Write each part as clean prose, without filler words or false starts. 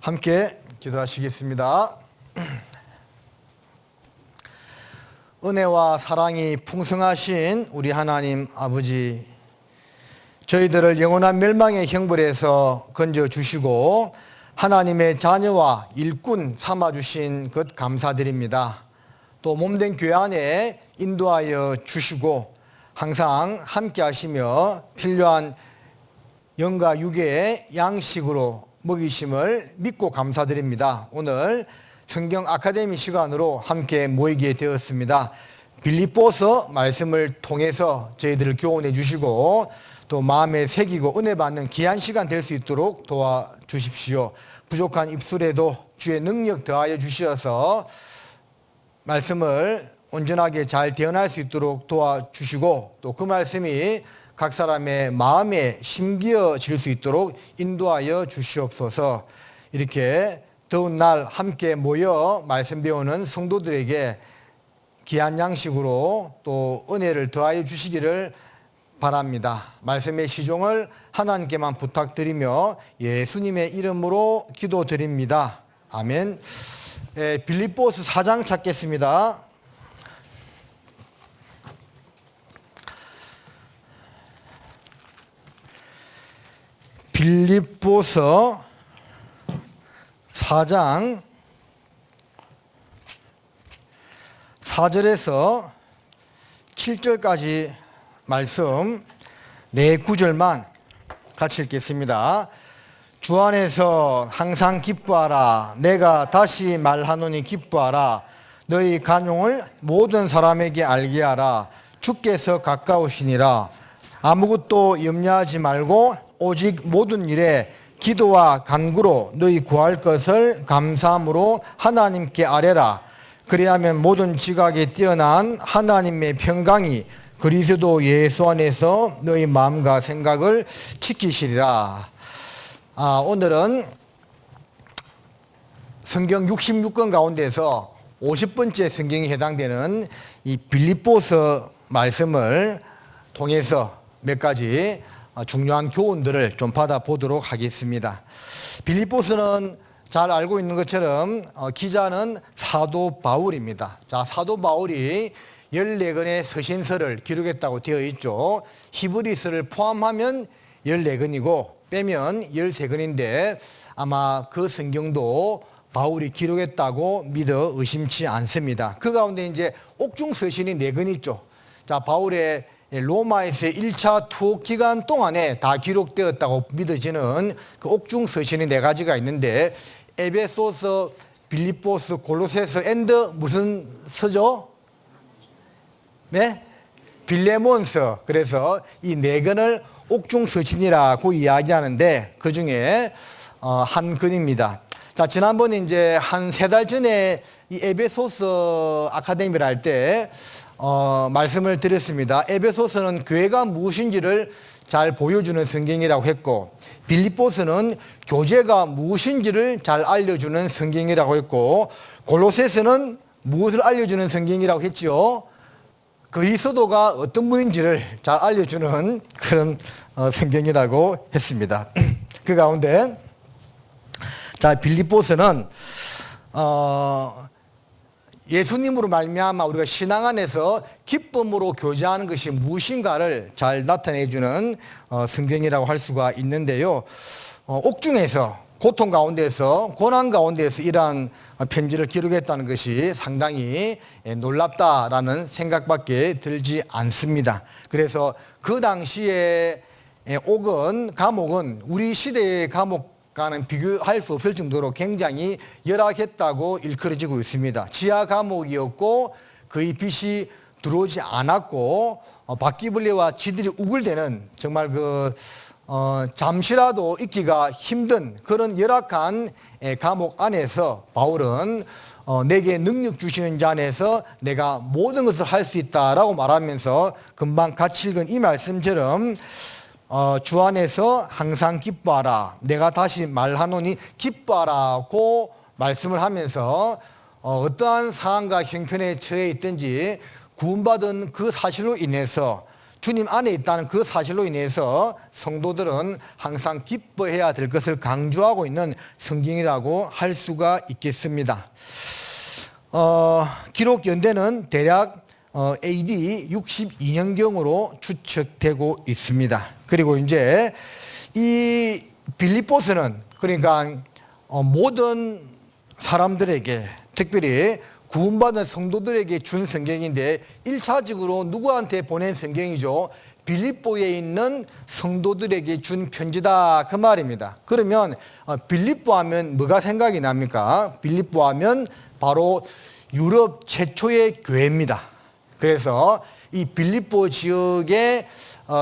함께 기도하시겠습니다. 은혜와 사랑이 풍성하신 우리 하나님 아버지, 저희들을 영원한 멸망의 형벌에서 건져주시고 하나님의 자녀와 일꾼 삼아주신 것 감사드립니다. 또 몸된 교회 안에 인도하여 주시고 항상 함께 하시며 필요한 영과 육의 양식으로 먹이심을 믿고 감사드립니다. 오늘 성경 아카데미 시간으로 함께 모이게 되었습니다. 빌립보서 말씀을 통해서 저희들을 교훈해 주시고 또 마음에 새기고 은혜 받는 귀한 시간 될 수 있도록 도와주십시오. 부족한 입술에도 주의 능력 더하여 주셔서 말씀을 온전하게 잘 대언할 수 있도록 도와주시고 또 그 말씀이 각 사람의 마음에 심기어질 수 있도록 인도하여 주시옵소서. 이렇게 더운 날 함께 모여 말씀 배우는 성도들에게 귀한 양식으로 또 은혜를 더하여 주시기를 바랍니다. 말씀의 시종을 하나님께만 부탁드리며 예수님의 이름으로 기도드립니다. 아멘. 빌립보서 4장 찾겠습니다. 빌립보서 4장 4절에서 7절까지 말씀 4구절만 같이 읽겠습니다. 주 안에서 항상 기뻐하라. 내가 다시 말하노니 기뻐하라. 너희 간용을 모든 사람에게 알게 하라. 주께서 가까우시니라. 아무것도 염려하지 말고 오직 모든 일에 기도와 간구로 너희 구할 것을 감사함으로 하나님께 아뢰라. 그리하면 모든 지각에 뛰어난 하나님의 평강이 그리스도 예수 안에서 너희 마음과 생각을 지키시리라. 오늘은 성경 66권 가운데서 50번째 성경에 해당되는 이 빌립보서 말씀을 통해서 몇 가지 중요한 교훈들을 좀 받아보도록 하겠습니다. 빌립보서는 잘 알고 있는 것처럼 기자는 사도 바울입니다. 자, 사도 바울이 14권의 서신서를 기록했다고 되어 있죠. 히브리서를 포함하면 14권이고 빼면 13권인데 아마 그 성경도 바울이 기록했다고 믿어 의심치 않습니다. 그 가운데 이제 옥중 서신이 4권 있죠. 자, 바울의 로마에서의 1차 투옥 기간 동안에 다 기록되었다고 믿어지는 그 옥중 서신이 4가지가 있는데 에베소서, 빌립보서, 골로새서 앤드 무슨 서죠? 네? 빌레몬서. 그래서 이 4권을 옥중 서신이라고 이야기하는데 그 중에 한 권입니다. 자, 지난번에 이제 한 3달 전에 이 에베소서 아카데미를 할 때 말씀을 드렸습니다. 에베소서는 교회가 무엇인지를 잘 보여주는 성경이라고 했고 빌립보서는 교제가 무엇인지를 잘 알려주는 성경이라고 했고 골로새서는 무엇을 알려주는 성경이라고 했죠. 그리스도가 어떤 분인지를 잘 알려주는 그런 성경이라고 했습니다. 그 가운데 자, 빌립보서는 예수님으로 말미암아 우리가 신앙 안에서 기쁨으로 교제하는 것이 무엇인가를 잘 나타내주는 성경이라고 할 수가 있는데요. 옥중에서 고통 가운데서 고난 가운데서 이러한 편지를 기록했다는 것이 상당히 놀랍다라는 생각밖에 들지 않습니다. 그래서 그 당시에 옥은 감옥은 우리 시대의 감옥과는 비교할 수 없을 정도로 굉장히 열악했다고 일컬어지고 있습니다. 지하 감옥이었고 거의 빛이 들어오지 않았고 바퀴벌레와 쥐들이 우글대는 정말 잠시라도 있기가 힘든 그런 열악한 감옥 안에서 바울은 내게 능력 주시는 자 안에서 내가 모든 것을 할 수 있다라고 말하면서 금방 같이 읽은 이 말씀처럼 주 안에서 항상 기뻐하라. 내가 다시 말하노니 기뻐하라고 말씀을 하면서 어떠한 상황과 형편에 처해 있든지 구원받은 그 사실로 인해서 주님 안에 있다는 그 사실로 인해서 성도들은 항상 기뻐해야 될 것을 강조하고 있는 성경이라고 할 수가 있겠습니다. 기록 연대는 대략 AD 62년경으로 추측되고 있습니다. 그리고 이제 이 빌립보서는 그러니까 모든 사람들에게 특별히 구원받은 성도들에게 준 성경인데 1차적으로 누구한테 보낸 성경이죠? 빌립보에 있는 성도들에게 준 편지다 그 말입니다. 그러면 빌립보 하면 뭐가 생각이 납니까? 빌립보 하면 바로 유럽 최초의 교회입니다. 그래서 이 빌립보 지역의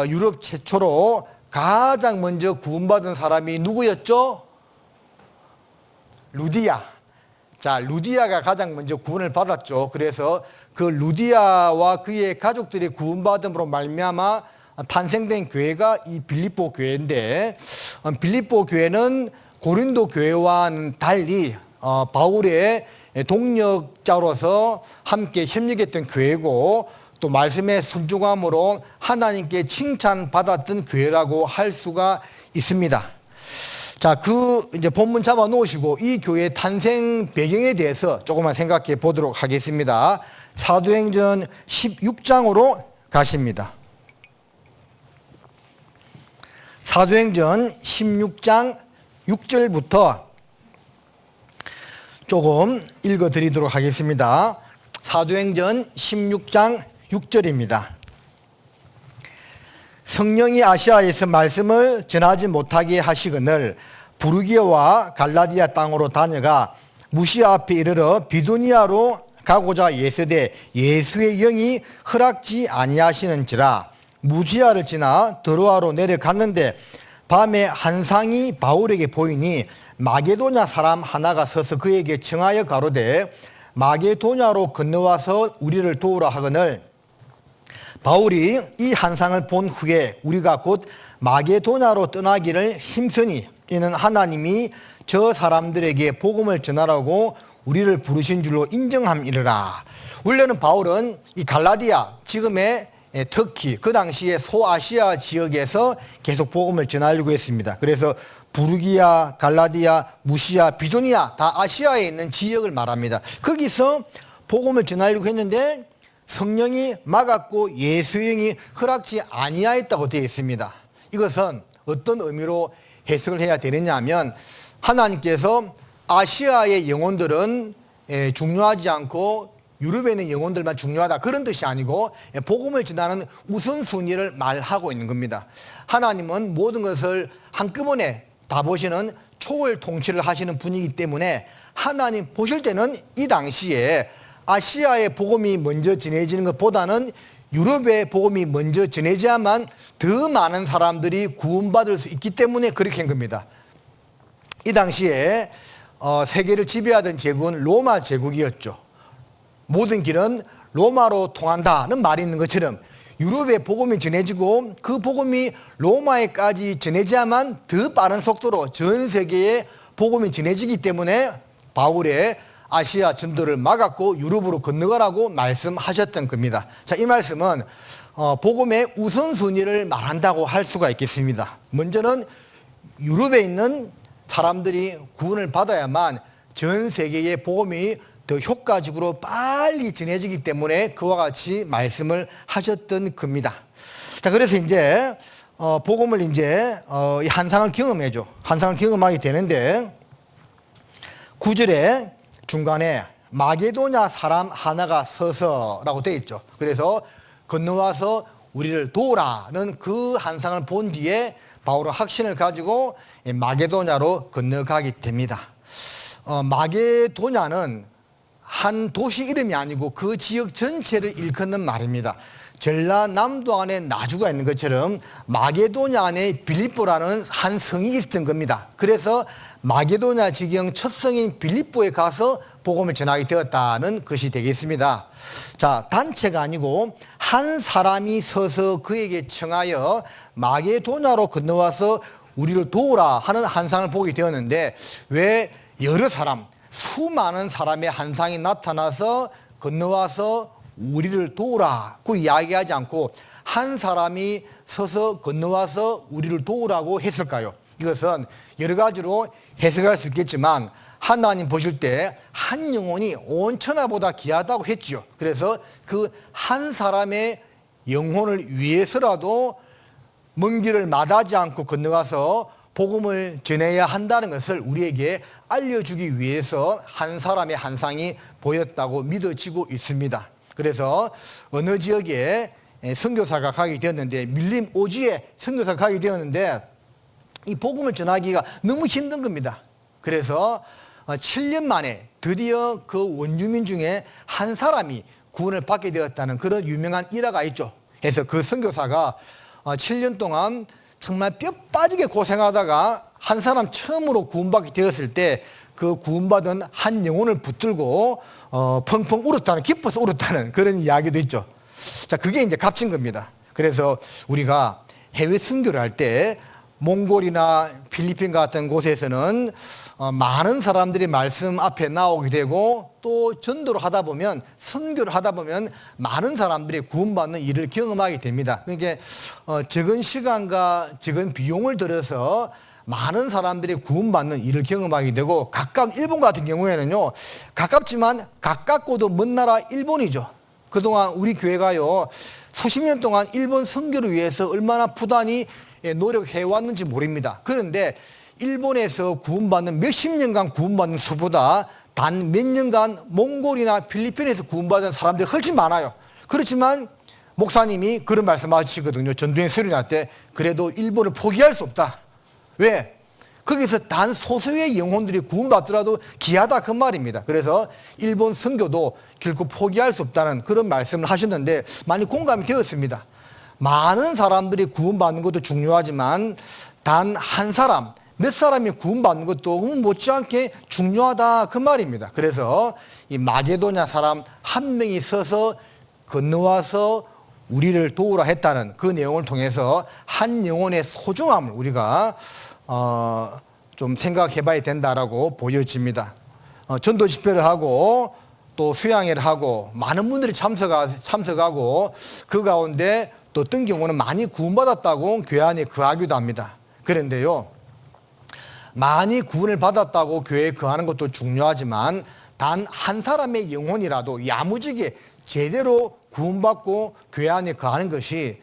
유럽 최초로 가장 먼저 구원받은 사람이 누구였죠? 루디아. 자, 루디아가 가장 먼저 구원을 받았죠. 그래서 그 루디아와 그의 가족들이 구원받음으로 말미암아 탄생된 교회가 이 빌립보 교회인데, 빌립보 교회는 고린도 교회와는 달리 바울의 동력자로서 함께 협력했던 교회고, 또 말씀의 순종함으로 하나님께 칭찬받았던 교회라고 할 수가 있습니다. 자, 이제 본문 잡아 놓으시고 이 교회의 탄생 배경에 대해서 조금만 생각해 보도록 하겠습니다. 사도행전 16장으로 가십니다. 사도행전 16장 6절부터 조금 읽어 드리도록 하겠습니다. 사도행전 16장 6절입니다. 성령이 아시아에서 말씀을 전하지 못하게 하시거늘 부르기아와 갈라디아 땅으로 다녀가 무시아 앞에 이르러 비두니아로 가고자 예서되 예수의 영이 허락지 아니하시는지라. 무시아를 지나 드로아로 내려갔는데 밤에 한 상이 바울에게 보이니 마게도냐 사람 하나가 서서 그에게 청하여 가로되 마게도냐로 건너와서 우리를 도우라 하거늘 바울이 이 한상을 본 후에 우리가 곧 마게도냐로 떠나기를 힘쓰니 이는 하나님이 저 사람들에게 복음을 전하라고 우리를 부르신 줄로 인정함이르라. 원래는 바울은 이 갈라디아 지금의 터키 그 당시에 소아시아 지역에서 계속 복음을 전하려고 했습니다. 그래서 부르기아, 갈라디아, 무시아, 비두니아 다 아시아에 있는 지역을 말합니다. 거기서 복음을 전하려고 했는데 성령이 막았고 예수의 영이 허락지 아니하였다고 되어 있습니다. 이것은 어떤 의미로 해석을 해야 되느냐 하면 하나님께서 아시아의 영혼들은 중요하지 않고 유럽에 있는 영혼들만 중요하다 그런 뜻이 아니고 복음을 전하는 우선순위를 말하고 있는 겁니다. 하나님은 모든 것을 한꺼번에 다 보시는 초월 통치를 하시는 분이기 때문에 하나님 보실 때는 이 당시에 아시아의 복음이 먼저 전해지는 것보다는 유럽의 복음이 먼저 전해져야만 더 많은 사람들이 구원받을 수 있기 때문에 그렇게 한 겁니다. 이 당시에 세계를 지배하던 제국은 로마 제국이었죠. 모든 길은 로마로 통한다는 말이 있는 것처럼 유럽의 복음이 전해지고 그 복음이 로마에까지 전해져야만 더 빠른 속도로 전 세계에 복음이 전해지기 때문에 바울의 아시아 전도를 막았고 유럽으로 건너가라고 말씀하셨던 겁니다. 자, 이 말씀은 복음의 우선순위를 말한다고 할 수가 있겠습니다. 먼저는 유럽에 있는 사람들이 구원을 받아야만 전 세계의 복음이 더 효과적으로 빨리 전해지기 때문에 그와 같이 말씀을 하셨던 겁니다. 자, 그래서 이제 복음을 이제 이 한상을 경험해죠. 한상을 경험하게 되는데 9절에 중간에 마게도냐 사람 하나가 서서라고 되어 있죠. 그래서 건너와서 우리를 도우라는 그 한상을 본 뒤에 바울은 확신을 가지고 마게도냐로 건너가게 됩니다. 마게도냐는 한 도시 이름이 아니고 그 지역 전체를 일컫는 말입니다. 전라남도 안에 나주가 있는 것처럼 마게도냐 안에 빌립보라는 한 성이 있었던 겁니다. 그래서 마게도냐 지경 첫 성인 빌립보에 가서 복음을 전하게 되었다는 것이 되겠습니다. 자, 단체가 아니고 한 사람이 서서 그에게 청하여 마게도냐로 건너와서 우리를 도우라 하는 한상을 보게 되었는데 왜 여러 사람, 수많은 사람의 한상이 나타나서 건너와서 우리를 도우라고 이야기하지 않고 한 사람이 서서 건너와서 우리를 도우라고 했을까요? 이것은 여러 가지로 해석할 수 있겠지만 하나님 보실 때 한 영혼이 온 천하보다 귀하다고 했죠. 그래서 그 한 사람의 영혼을 위해서라도 먼 길을 마다하지 않고 건너가서 복음을 전해야 한다는 것을 우리에게 알려주기 위해서 한 사람의 한상이 보였다고 믿어지고 있습니다. 그래서 어느 지역에 선교사가 가게 되었는데, 밀림 오지에 선교사가 가게 되었는데 이 복음을 전하기가 너무 힘든 겁니다. 그래서 7년 만에 드디어 그 원주민 중에 한 사람이 구원을 받게 되었다는 그런 유명한 일화가 있죠. 그래서 그 선교사가 7년 동안 정말 뼈 빠지게 고생하다가 한 사람 처음으로 구원받게 되었을 때 그 구원받은 한 영혼을 붙들고 펑펑 울었다는, 기뻐서 울었다는 그런 이야기도 있죠. 자, 그게 이제 값진 겁니다. 그래서 우리가 해외 선교를 할 때 몽골이나 필리핀 같은 곳에서는 많은 사람들이 말씀 앞에 나오게 되고 또 전도를 하다 보면, 선교를 하다 보면 많은 사람들이 구원받는 일을 경험하게 됩니다. 그러니까 적은 시간과 적은 비용을 들여서 많은 사람들이 구원받는 일을 경험하게 되고, 가까운 일본 같은 경우에는요, 가깝지만 가깝고도 먼 나라 일본이죠. 그동안 우리 교회가요 수십 년 동안 일본 선교를 위해서 얼마나 부단히 노력해 왔는지 모릅니다. 그런데 일본에서 구원받는, 몇십 년간 구원받는 수보다 단 몇 년간 몽골이나 필리핀에서 구원받은 사람들이 훨씬 많아요. 그렇지만 목사님이 그런 말씀 하시거든요. 전도행 수련회 때. 그래도 일본을 포기할 수 없다. 왜? 거기서 단 소수의 영혼들이 구원받더라도 귀하다, 그 말입니다. 그래서 일본 선교도 결코 포기할 수 없다는 그런 말씀을 하셨는데 많이 공감이 되었습니다. 많은 사람들이 구원받는 것도 중요하지만 단 한 사람, 몇 사람이 구원받는 것도 못지않게 중요하다, 그 말입니다. 그래서 이 마게도냐 사람 한 명이 서서 건너와서 우리를 도우라 했다는 그 내용을 통해서 한 영혼의 소중함을 우리가 좀 생각해 봐야 된다라고 보여집니다. 전도 집회를 하고 또 수양회를 하고 많은 분들이 참석하고 그 가운데 또 어떤 경우는 많이 구원받았다고 교회 안에 거하기도 합니다. 그런데요, 많이 구원을 받았다고 교회에 거하는 것도 중요하지만 단 한 사람의 영혼이라도 야무지게 제대로 구원받고 교회 안에 거하는 것이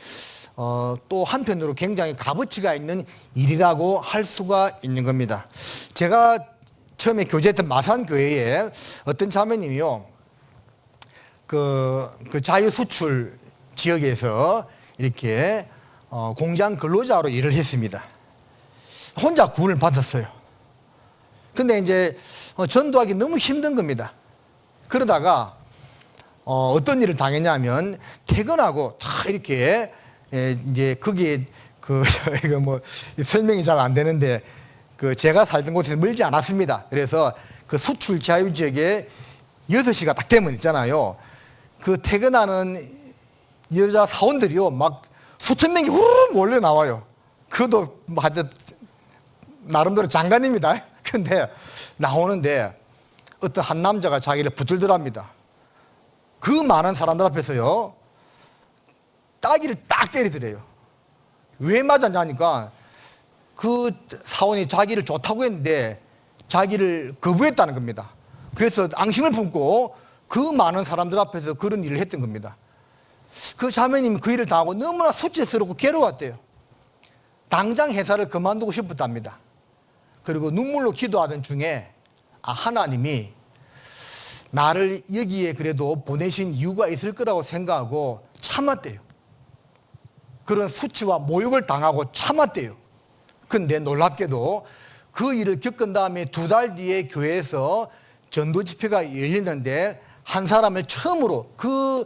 또 한편으로 굉장히 값어치가 있는 일이라고 할 수가 있는 겁니다. 제가 처음에 교제했던 마산교회에 어떤 자매님이요, 그 자유수출 지역에서 이렇게 공장 근로자로 일을 했습니다. 혼자 구원을 받았어요. 근데 이제 전도하기 너무 힘든 겁니다. 그러다가 어떤 일을 당했냐면 퇴근하고 다 이렇게 이제 거기에 이거 뭐 설명이 잘 안 되는데 제가 살던 곳에서 멀지 않았습니다. 그래서 그 수출 자유 지역에 6시가 딱 되면 있잖아요. 그 퇴근하는 여자 사원들이요, 막 수천 명이 후루룩 몰려 나와요. 그것도 나름대로 장관입니다. 근데 나오는데 어떤 한 남자가 자기를 붙들더랍니다. 그 많은 사람들 앞에서요, 따기를 딱 때리더래요. 왜 맞았냐니까 그 사원이 자기를 좋다고 했는데 자기를 거부했다는 겁니다. 그래서 앙심을 품고 그 많은 사람들 앞에서 그런 일을 했던 겁니다. 그 자매님이 그 일을 당하고 너무나 수치스럽고 괴로웠대요. 당장 회사를 그만두고 싶었답니다. 그리고 눈물로 기도하던 중에 하나님이 나를 여기에 그래도 보내신 이유가 있을 거라고 생각하고 참았대요. 그런 수치와 모욕을 당하고 참았대요. 근데 놀랍게도 그 일을 겪은 다음에 2달 뒤에 교회에서 전도 집회가 열리는데 한 사람을 처음으로, 그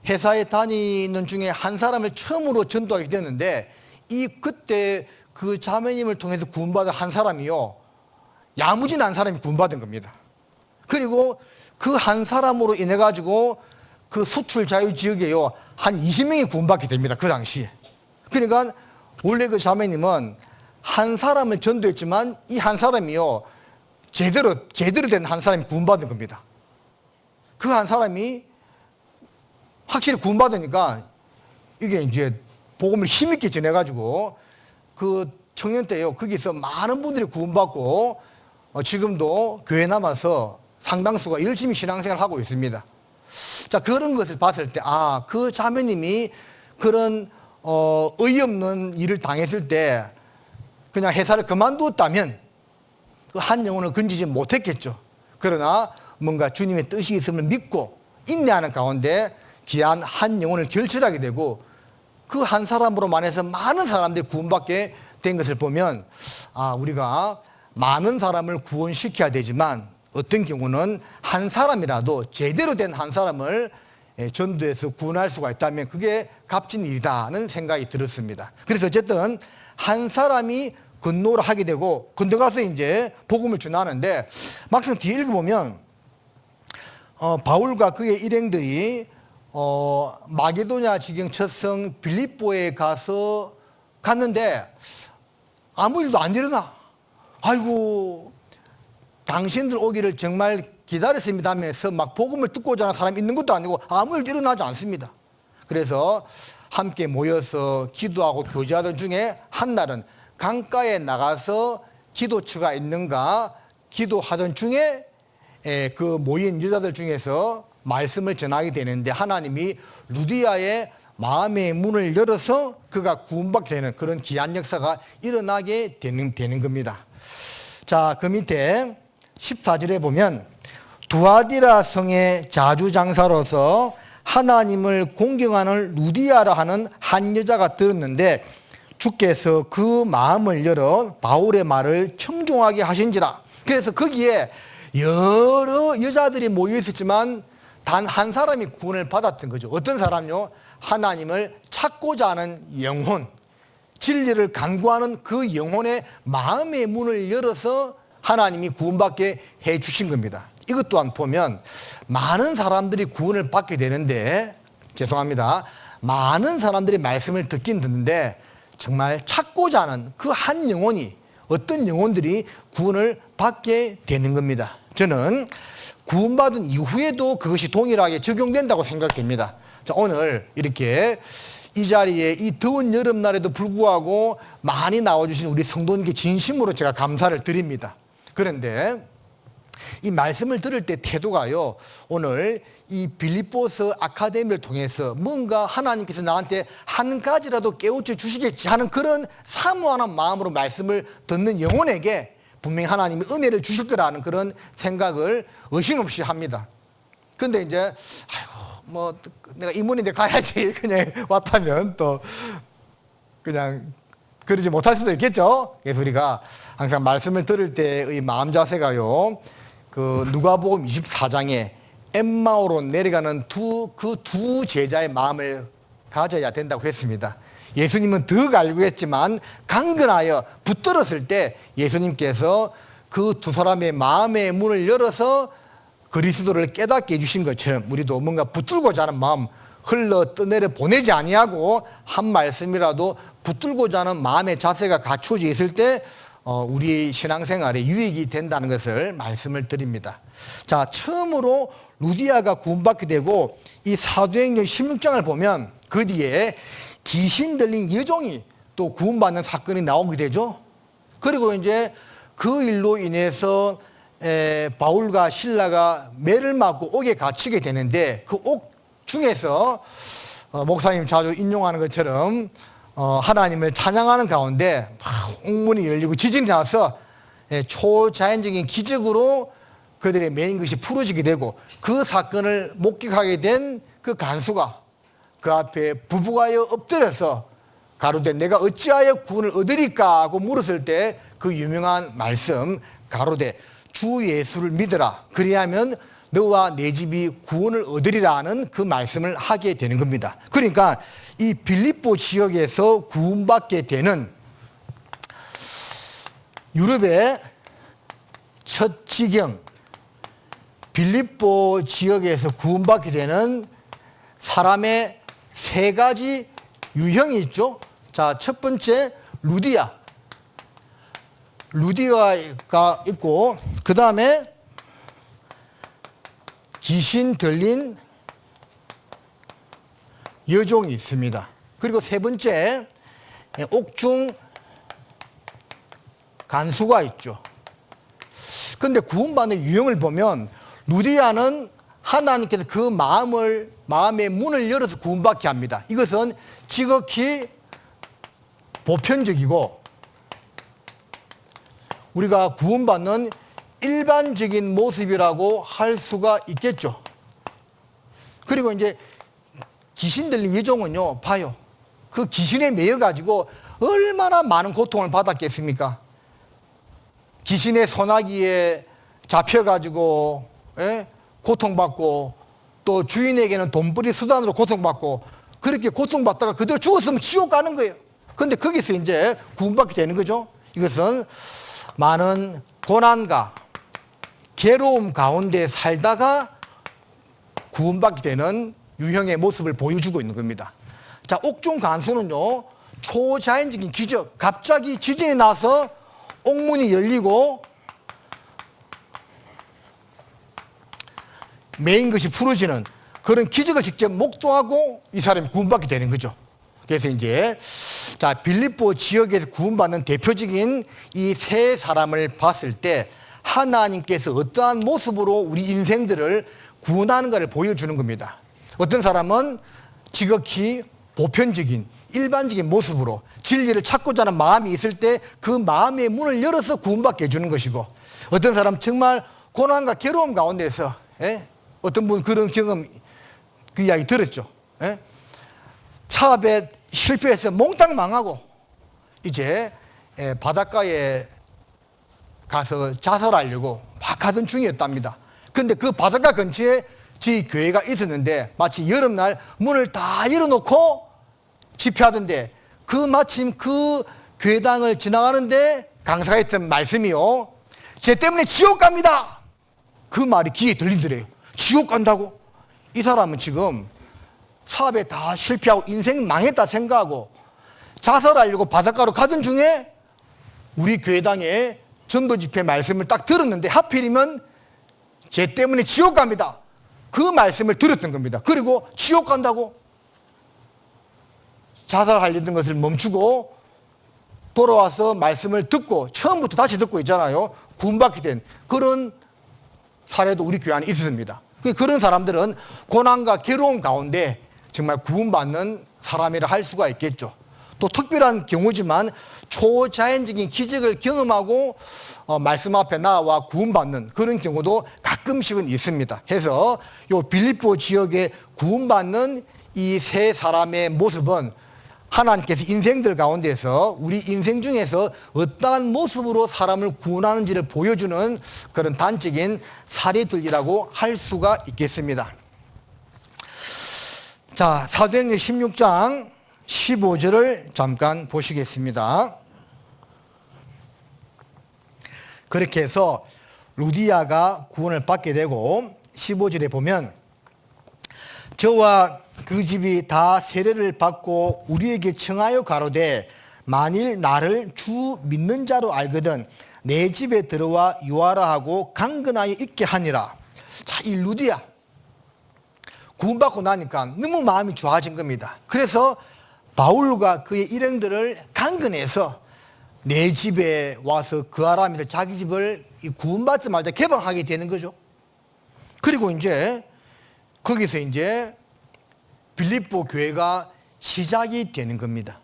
회사에 다니는 중에 한 사람을 처음으로 전도하게 됐는데 그때 그 자매님을 통해서 구원받은 한 사람이요, 야무진 한 사람이 구원받은 겁니다. 그리고 그 한 사람으로 인해 가지고 그 수출 자유 지역에요 한 20명이 구원받게 됩니다. 그 당시에. 그러니까 원래 그 자매님은 한 사람을 전도했지만 이 한 사람이요 제대로 된 한 사람이 구원받은 겁니다. 그 한 사람이 확실히 구원받으니까 이게 이제 복음을 힘있게 전해가지고 그 청년 때요. 거기서 많은 분들이 구원받고 지금도 교회 남아서 상당수가 열심히 신앙생활을 하고 있습니다. 자, 그런 것을 봤을 때, 아, 그 자매님이 그런 어이없는 일을 당했을 때 그냥 회사를 그만두었다면 그 한 영혼을 건지지 못했겠죠. 그러나 뭔가 주님의 뜻이 있음을 믿고 인내하는 가운데 귀한 한 영혼을 결출하게 되고 그 한 사람으로만 해서 많은 사람들이 구원받게 된 것을 보면, 아, 우리가 많은 사람을 구원시켜야 되지만 어떤 경우는 한 사람이라도 제대로 된 한 사람을 전도해서 구원할 수가 있다면 그게 값진 일이다는 생각이 들었습니다. 그래서 어쨌든 한 사람이 건노를 하게 되고 건너가서 이제 복음을 전하는데 막상 뒤에 읽어보면 바울과 그의 일행들이 마게도냐 지경 첫성 빌립보에 갔는데 아무 일도 안 일어나. 아이고, 당신들 오기를 정말 기다렸습니다 하면서 막 복음을 듣고자 하는 사람이 있는 것도 아니고 아무 일도 일어나지 않습니다. 그래서 함께 모여서 기도하고 교제하던 중에 한 날은 강가에 나가서 기도처가 있는가 기도하던 중에 그 모인 여자들 중에서 말씀을 전하게 되는데 하나님이 루디아의 마음의 문을 열어서 그가 구원받게 되는 그런 귀한 역사가 일어나게 되는 겁니다. 자, 그 밑에 14절에 보면 두아디라 성의 자주장사로서 하나님을 공경하는 루디아라 하는 한 여자가 들었는데 주께서 그 마음을 열어 바울의 말을 청종하게 하신지라. 그래서 거기에 여러 여자들이 모여 있었지만 단 한 사람이 구원을 받았던 거죠. 어떤 사람요? 하나님을 찾고자 하는 영혼, 진리를 간구하는 그 영혼의 마음의 문을 열어서 하나님이 구원받게 해 주신 겁니다. 이것 또한 보면 많은 사람들이 구원을 받게 되는데, 죄송합니다, 많은 사람들이 말씀을 듣긴 듣는데 정말 찾고자 하는 그 한 영혼이, 어떤 영혼들이 구원을 받게 되는 겁니다. 저는 구원받은 이후에도 그것이 동일하게 적용된다고 생각됩니다. 자, 오늘 이렇게 이 자리에 이 더운 여름날에도 불구하고 많이 나와주신 우리 성도님께 진심으로 제가 감사를 드립니다. 그런데 이 말씀을 들을 때 태도가요, 오늘 이 빌립보서 아카데미를 통해서 뭔가 하나님께서 나한테 한 가지라도 깨우쳐 주시겠지 하는 그런 사모하는 마음으로 말씀을 듣는 영혼에게 분명히 하나님이 은혜를 주실 거라는 그런 생각을 의심 없이 합니다. 근데 이제 아이고 뭐 내가 임원인데 가야지 그냥 왔다면 또 그냥 그러지 못할 수도 있겠죠. 그래서 우리가 항상 말씀을 들을 때의 마음 자세가요, 그 누가복음 24장에 엠마오로 내려가는 그 두 제자의 마음을 가져야 된다고 했습니다. 예수님은 더 알고 했지만 강건하여 붙들었을 때 예수님께서 그 두 사람의 마음의 문을 열어서 그리스도를 깨닫게 해주신 것처럼 우리도 뭔가 붙들고자 하는 마음, 흘러 떠내려 보내지 아니하고 한 말씀이라도 붙들고자 하는 마음의 자세가 갖춰져 있을 때 우리 신앙생활에 유익이 된다는 것을 말씀을 드립니다. 자, 처음으로 루디아가 구원받게 되고 이 사도행전 16장을 보면 그 뒤에 귀신 들린 여종이 또 구원받는 사건이 나오게 되죠. 그리고 이제 그 일로 인해서 바울과 실라가 매를 맞고 옥에 갇히게 되는데 그 옥 중에서 목사님 자주 인용하는 것처럼 하나님을 찬양하는 가운데 옥문이 열리고 지진이 나서 초자연적인 기적으로 그들의 매인 것이 풀어지게 되고 그 사건을 목격하게 된 그 간수가 그 앞에 부부가여 엎드려서 가로되 내가 어찌하여 구원을 얻으리까 하고 물었을 때 그 유명한 말씀 가로되 주 예수를 믿으라 그리하면 너와 내 집이 구원을 얻으리라는 그 말씀을 하게 되는 겁니다. 그러니까 이 빌립보 지역에서 구원받게 되는 유럽의 첫 지경 빌립보 지역에서 구원받게 되는 사람의 세 가지 유형이 있죠. 자, 첫 번째 루디아가 있고 그 다음에 귀신 들린 여종이 있습니다. 그리고 세 번째, 옥중 간수가 있죠. 그런데 구원받는 유형을 보면 루디아는 하나님께서 그 마음의 문을 열어서 구원받게 합니다. 이것은 지극히 보편적이고 우리가 구원받는 일반적인 모습이라고 할 수가 있겠죠. 그리고 이제 귀신 들린 여종은요, 봐요. 그 귀신에 매여가지고 얼마나 많은 고통을 받았겠습니까? 귀신의 소나기에 잡혀가지고, 고통받고, 또 주인에게는 돈벌이 수단으로 고통받고, 그렇게 고통받다가 그대로 죽었으면 지옥 가는 거예요. 근데 거기서 이제 구원받게 되는 거죠. 이것은 많은 고난과 괴로움 가운데 살다가 구원받게 되는 유형의 모습을 보여주고 있는 겁니다. 자, 옥중 간수는요, 초자연적인 기적, 갑자기 지진이 나서 옥문이 열리고 메인 것이 풀어지는 그런 기적을 직접 목도하고 이 사람이 구원받게 되는 거죠. 그래서 이제 자, 빌립보 지역에서 구원받는 대표적인 이 세 사람을 봤을 때 하나님께서 어떠한 모습으로 우리 인생들을 구원하는 것을 보여주는 겁니다. 어떤 사람은 지극히 보편적인 일반적인 모습으로 진리를 찾고자 하는 마음이 있을 때 그 마음의 문을 열어서 구원받게 해주는 것이고, 어떤 사람은 정말 고난과 괴로움 가운데서 어떤 분 그런 경험, 그 이야기 들었죠. 사업에 실패해서 몽땅 망하고 이제 바닷가에 가서 자살하려고 막 하던 중이었답니다. 근데 그 바닷가 근처에 저희 교회가 있었는데 마치 여름날 문을 다 열어놓고 집회하던데 그 마침 그 교회당을 지나가는데 강사가 했던 말씀이요, 쟤 때문에 지옥 갑니다. 그 말이 귀에 들리더래요. 지옥 간다고? 이 사람은 지금 사업에 다 실패하고 인생 망했다 생각하고 자살하려고 바닷가로 가던 중에 우리 교회당의 전도 집회 말씀을 딱 들었는데 하필이면 쟤 때문에 지옥 갑니다. 그 말씀을 들었던 겁니다. 그리고 지옥 간다고 자살하려던 것을 멈추고 돌아와서 말씀을 듣고 처음부터 다시 듣고 있잖아요. 구원받게 된 그런 사례도 우리 교회 안에 있었습니다. 그런 사람들은 고난과 괴로움 가운데 정말 구원받는 사람이라 할 수가 있겠죠. 또 특별한 경우지만 초자연적인 기적을 경험하고 말씀 앞에 나와 구원받는 그런 경우도 가끔씩은 있습니다. 해서 요 빌립보 지역에 구원받는 이 세 사람의 모습은 하나님께서 인생들 가운데서 우리 인생 중에서 어떠한 모습으로 사람을 구원하는지를 보여주는 그런 단적인 사례들이라고 할 수가 있겠습니다. 자, 사도행전 16장 15절을 잠깐 보시겠습니다. 그렇게 해서 루디아가 구원을 받게 되고 15절에 보면 저와 그 집이 다 세례를 받고 우리에게 청하여 가로되 만일 나를 주 믿는 자로 알거든 내 집에 들어와 유하라 하고 강건하여 있게 하니라. 자, 이 루디아 구원받고 나니까 너무 마음이 좋아진 겁니다. 그래서 바울과 그의 일행들을 강건해서 내 집에 와서 거하라면서 자기 집을 구원받자마자 개방하게 되는 거죠. 그리고 이제 거기서 이제 빌립보 교회가 시작이 되는 겁니다.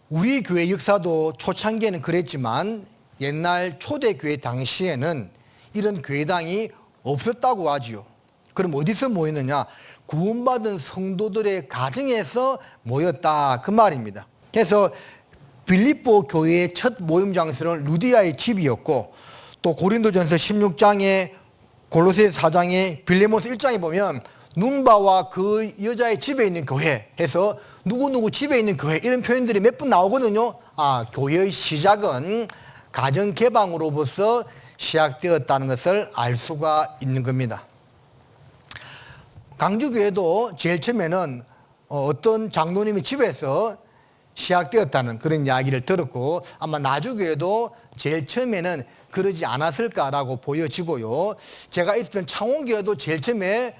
우리 교회 역사도 초창기에는 그랬지만 옛날 초대교회 당시에는 이런 교회당이 없었다고 하지요. 그럼 어디서 모였느냐? 구원받은 성도들의 가정에서 모였다 그 말입니다. 그래서 빌립보 교회의 첫 모임 장소는 루디아의 집이었고, 또 고린도전서 16장에 골로새서 4장에 빌레몬서 1장에 보면 눈바와 그 여자의 집에 있는 교회 해서 누구누구 집에 있는 교회 이런 표현들이 몇 번 나오거든요. 아, 교회의 시작은 가정 개방으로부터 시작되었다는 것을 알 수가 있는 겁니다. 강주교회도 제일 처음에는 어떤 장로님의 집에서 시작되었다는 그런 이야기를 들었고, 아마 나주교회도 제일 처음에는 그러지 않았을까라고 보여지고요. 제가 있었던 창원교회도 제일 처음에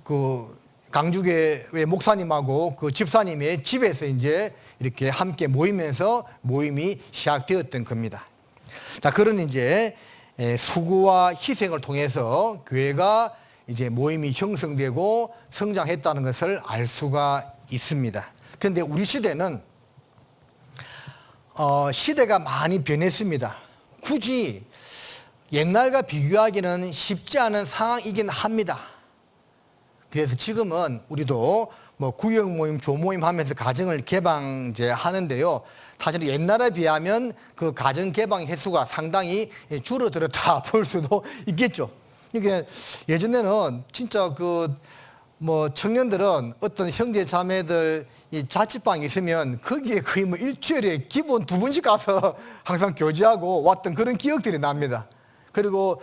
그 강주교회 목사님하고 그 집사님의 집에서 이제 이렇게 함께 모이면서 모임이 시작되었던 겁니다. 자, 그런 이제 수고와 희생을 통해서 교회가 이제 모임이 형성되고 성장했다는 것을 알 수가 있습니다. 그런데 우리 시대는 시대가 많이 변했습니다. 굳이 옛날과 비교하기는 쉽지 않은 상황이긴 합니다. 그래서 지금은 우리도 뭐 구역 모임, 조모임 하면서 가정을 개방 이제 하는데요. 사실 옛날에 비하면 그 가정 개방 횟수가 상당히 줄어들었다 볼 수도 있겠죠. 이게 예전에는 진짜 그 뭐 청년들은 어떤 형제 자매들 이 자취방이 있으면 거기에 거의 뭐 일주일에 기본 2번씩 가서 항상 교제하고 왔던 그런 기억들이 납니다. 그리고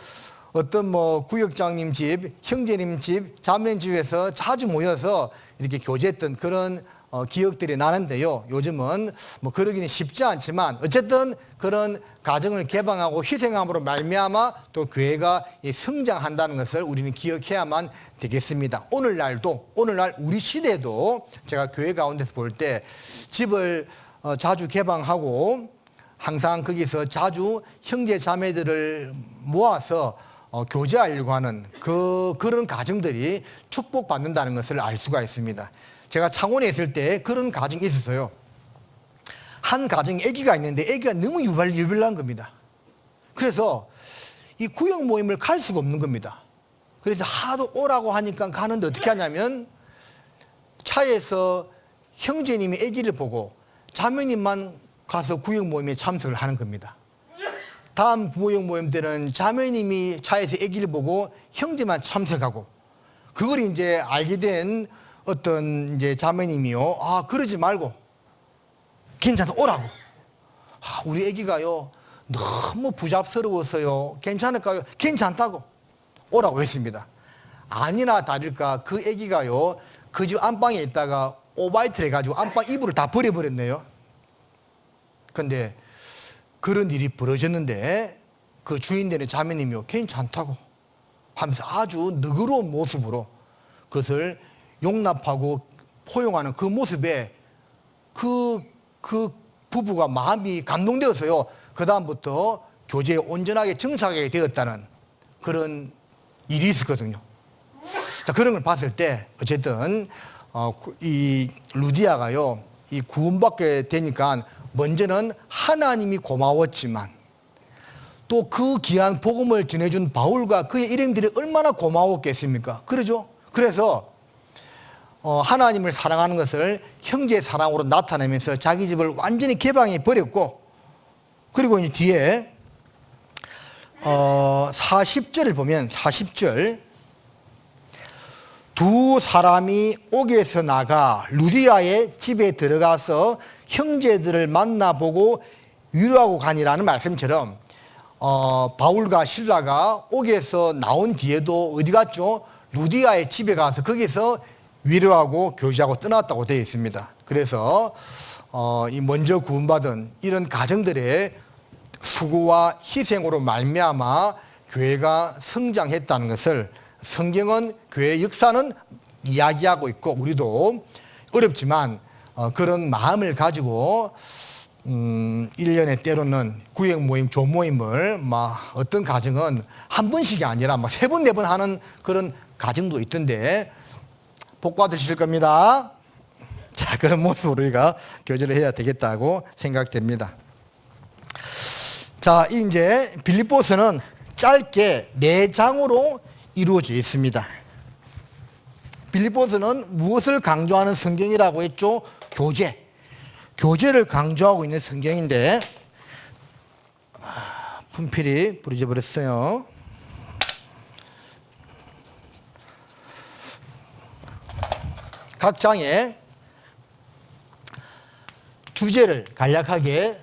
어떤 뭐 구역장님 집, 형제님 집, 자매님 집에서 자주 모여서 이렇게 교제했던 그런 기억들이 나는데요. 요즘은 뭐 그러기는 쉽지 않지만 어쨌든 그런 가정을 개방하고 희생함으로 말미암아 또 교회가 성장한다는 것을 우리는 기억해야만 되겠습니다. 오늘날 우리 시대도 제가 교회 가운데서 볼 때 집을 자주 개방하고 항상 거기서 자주 형제 자매들을 모아서 교제하려고 하는 그런 가정들이 축복받는다는 것을 알 수가 있습니다. 제가 창원에 있을 때 그런 가정이 있었어요. 한 가정에 아기가 있는데 아기가 너무 유별난 겁니다. 그래서 이 구역 모임을 갈 수가 없는 겁니다. 그래서 하도 오라고 하니까 가는데 어떻게 하냐면 차에서 형제님이 아기를 보고 자매님만 가서 구역 모임에 참석을 하는 겁니다. 다음 구역 모임 때는 자매님이 차에서 아기를 보고 형제만 참석하고 그걸 이제 알게 된 어떤 이제 자매님이요. 아, 그러지 말고 괜찮다 오라고. 아, 우리 아기가요 너무 부잡스러웠어요. 괜찮을까요? 괜찮다고 오라고 했습니다. 아니나 다를까 그 아기가요 그 집 안방에 있다가 오바이트를 해가지고 안방 이불을 다 버려버렸네요. 근데 그런 일이 벌어졌는데 그 주인 되는 자매님이요 괜찮다고 하면서 아주 너그러운 모습으로 그것을 용납하고 포용하는 그 모습에 그 부부가 마음이 감동되어서요 그 다음부터 교제에 온전하게 정착하게 되었다는 그런 일이 있었거든요. 자, 그런 걸 봤을 때 어쨌든 이 루디아가요 이 구원받게 되니까 먼저는 하나님이 고마웠지만 또 그 귀한 복음을 전해준 바울과 그의 일행들이 얼마나 고마웠겠습니까? 그러죠? 그래서 하나님을 사랑하는 것을 형제의 사랑으로 나타내면서 자기 집을 완전히 개방해 버렸고 그리고 이제 뒤에 40절을 보면 40절 두 사람이 옥에서 나가 루디아의 집에 들어가서 형제들을 만나보고 위로하고 가니라는 말씀처럼 바울과 실라가 옥에서 나온 뒤에도 어디 갔죠? 루디아의 집에 가서 거기서 위로하고 교제하고 떠났다고 되어 있습니다. 그래서 이 먼저 구원받은 이런 가정들의 수고와 희생으로 말미암아 교회가 성장했다는 것을 성경은 교회의 역사는 이야기하고 있고 우리도 어렵지만 그런 마음을 가지고 1년에 때로는 구역 모임, 조모임을 막 어떤 가정은 한 번씩이 아니라 막 3번, 4번 하는 그런 가정도 있던데 복 받으실 겁니다. 자, 그런 모습으로 우리가 교제를 해야 되겠다고 생각됩니다. 자, 이제 빌립보서는 짧게 4장으로 이루어져 있습니다. 빌립보서는 무엇을 강조하는 성경이라고 했죠? 교제를 강조하고 있는 성경인데 분필이 부러져 버렸어요. 각 장의 주제를 간략하게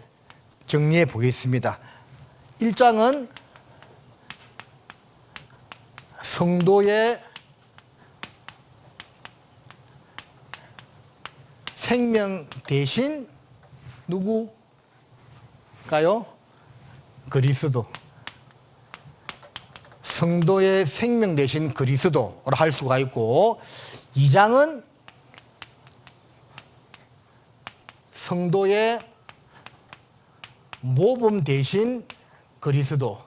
정리해 보겠습니다. 1장은 성도의 생명 대신 누구가요? 그리스도. 성도의 생명 되신 그리스도로 할 수가 있고, 2장은 성도의 모범 되신 그리스도,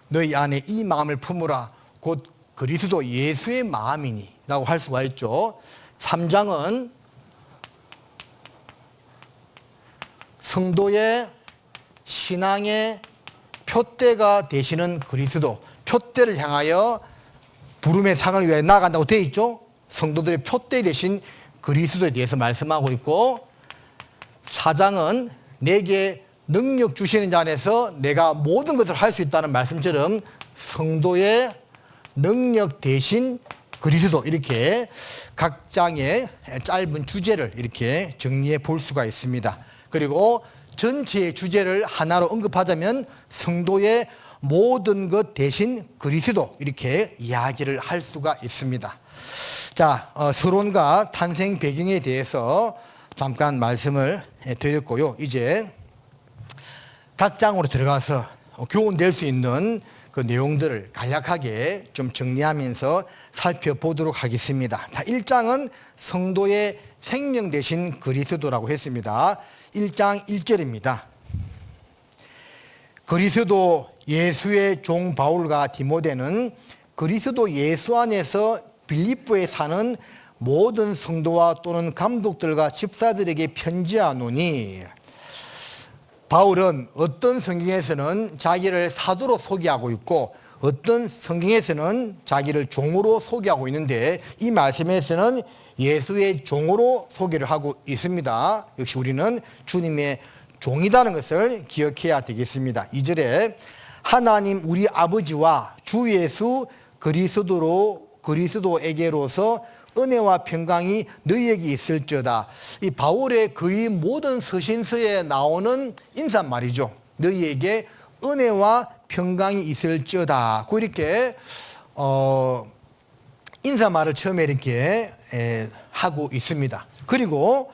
너희 안에 이 마음을 품으라 곧 그리스도 예수의 마음이니 라고 할 수가 있죠. 3장은 성도의 신앙의 표대가 되시는 그리스도, 표대를 향하여 부름의 상을 위해 나아간다고 되어 있죠. 성도들의 표대 되신 그리스도에 대해서 말씀하고 있고, 4장은 내게 능력 주시는 자 안에서 내가 모든 것을 할 수 있다는 말씀처럼 성도의 능력 대신 그리스도, 이렇게 각 장의 짧은 주제를 이렇게 정리해 볼 수가 있습니다. 그리고 전체의 주제를 하나로 언급하자면 성도의 모든 것 대신 그리스도, 이렇게 이야기를 할 수가 있습니다. 자, 서론과 탄생 배경에 대해서 잠깐 말씀을 드렸고요. 이제 각 장으로 들어가서 교훈될 수 있는 그 내용들을 간략하게 좀 정리하면서 살펴보도록 하겠습니다. 자, 1장은 성도의 생명 되신 그리스도라고 했습니다. 1장 1절입니다. 그리스도 예수의 종 바울과 디모데는 그리스도 예수 안에서 빌립보에 사는 모든 성도와 또는 감독들과 집사들에게 편지하노니, 바울은 어떤 성경에서는 자기를 사도로 소개하고 있고 어떤 성경에서는 자기를 종으로 소개하고 있는데, 이 말씀에서는 예수의 종으로 소개를 하고 있습니다. 역시 우리는 주님의 종이라는 것을 기억해야 되겠습니다. 2절에 하나님 우리 아버지와 주 예수 그리스도에게로서 은혜와 평강이 너희에게 있을지어다. 이 바울의 거의 모든 서신서에 나오는 인사말이죠. 너희에게 은혜와 평강이 있을지어다. 그렇게 인사말을 처음에 이렇게 하고 있습니다. 그리고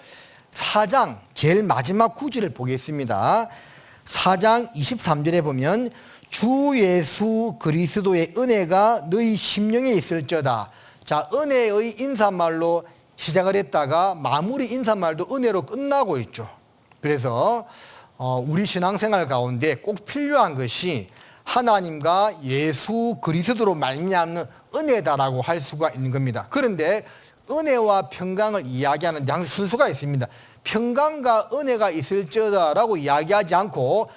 4장 제일 마지막 구절을 보겠습니다. 4장 23절에 보면 주 예수 그리스도의 은혜가 너희 심령에 있을지어다. 자, 은혜의 인사말로 시작을 했다가 마무리 인사말도 은혜로 끝나고 있죠. 그래서 우리 신앙생활 가운데 꼭 필요한 것이 하나님과 예수 그리스도로 말미암는 은혜다라고 할 수가 있는 겁니다. 그런데 은혜와 평강을 이야기하는 양 순서가 있습니다. 평강과 은혜가 있을지어다라고 이야기하지 않고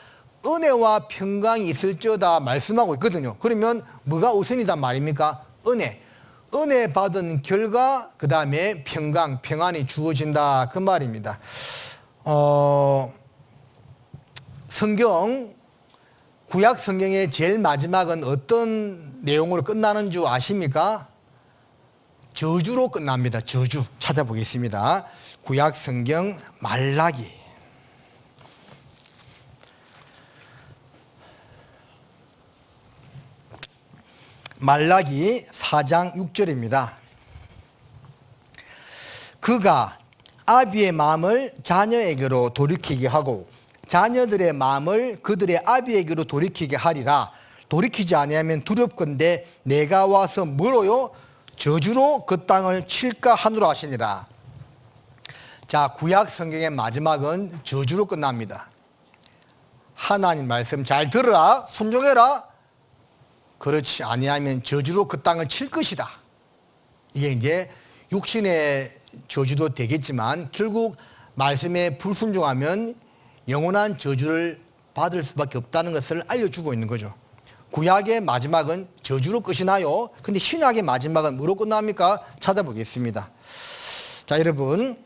은혜와 평강이 있을지어다 말씀하고 있거든요. 그러면 뭐가 우선이단 말입니까? 은혜 받은 결과 그 다음에 평안이 주어진다, 그 말입니다. 구약 성경의 제일 마지막은 어떤 내용으로 끝나는 줄 아십니까? 저주로 끝납니다. 저주. 찾아보겠습니다. 구약 성경 말라기. 말라기 4장 6절입니다. 그가 아비의 마음을 자녀에게로 돌이키게 하고 자녀들의 마음을 그들의 아비에게로 돌이키게 하리라. 돌이키지 아니하면 두렵건대 내가 와서 뭐로요? 저주로 그 땅을 칠까 하노라 하시니라. 자, 구약 성경의 마지막은 저주로 끝납니다. 하나님 말씀 잘 들으라, 순종해라. 그렇지 아니하면 저주로 그 땅을 칠 것이다. 이게 이제 육신의 저주도 되겠지만 결국 말씀에 불순종하면 영원한 저주를 받을 수밖에 없다는 것을 알려주고 있는 거죠. 구약의 마지막은 저주로 끝이 나요. 근데 신약의 마지막은 뭐로 끝납니까? 찾아보겠습니다. 자, 여러분,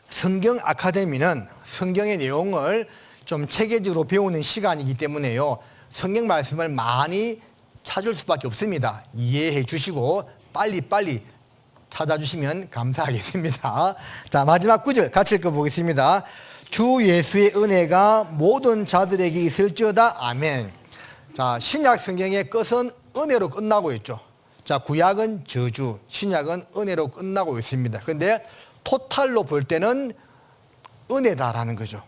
성경 아카데미는 성경의 내용을 좀 체계적으로 배우는 시간이기 때문에요, 성경 말씀을 많이 찾을 수밖에 없습니다. 이해해 주시고 빨리 찾아주시면 감사하겠습니다. 자, 마지막 구절 같이 읽어보겠습니다. 주 예수의 은혜가 모든 자들에게 있을지어다. 아멘. 자, 신약 성경의 끝은 은혜로 끝나고 있죠. 자, 구약은 저주, 신약은 은혜로 끝나고 있습니다. 그런데 토탈로 볼 때는 은혜다라는 거죠.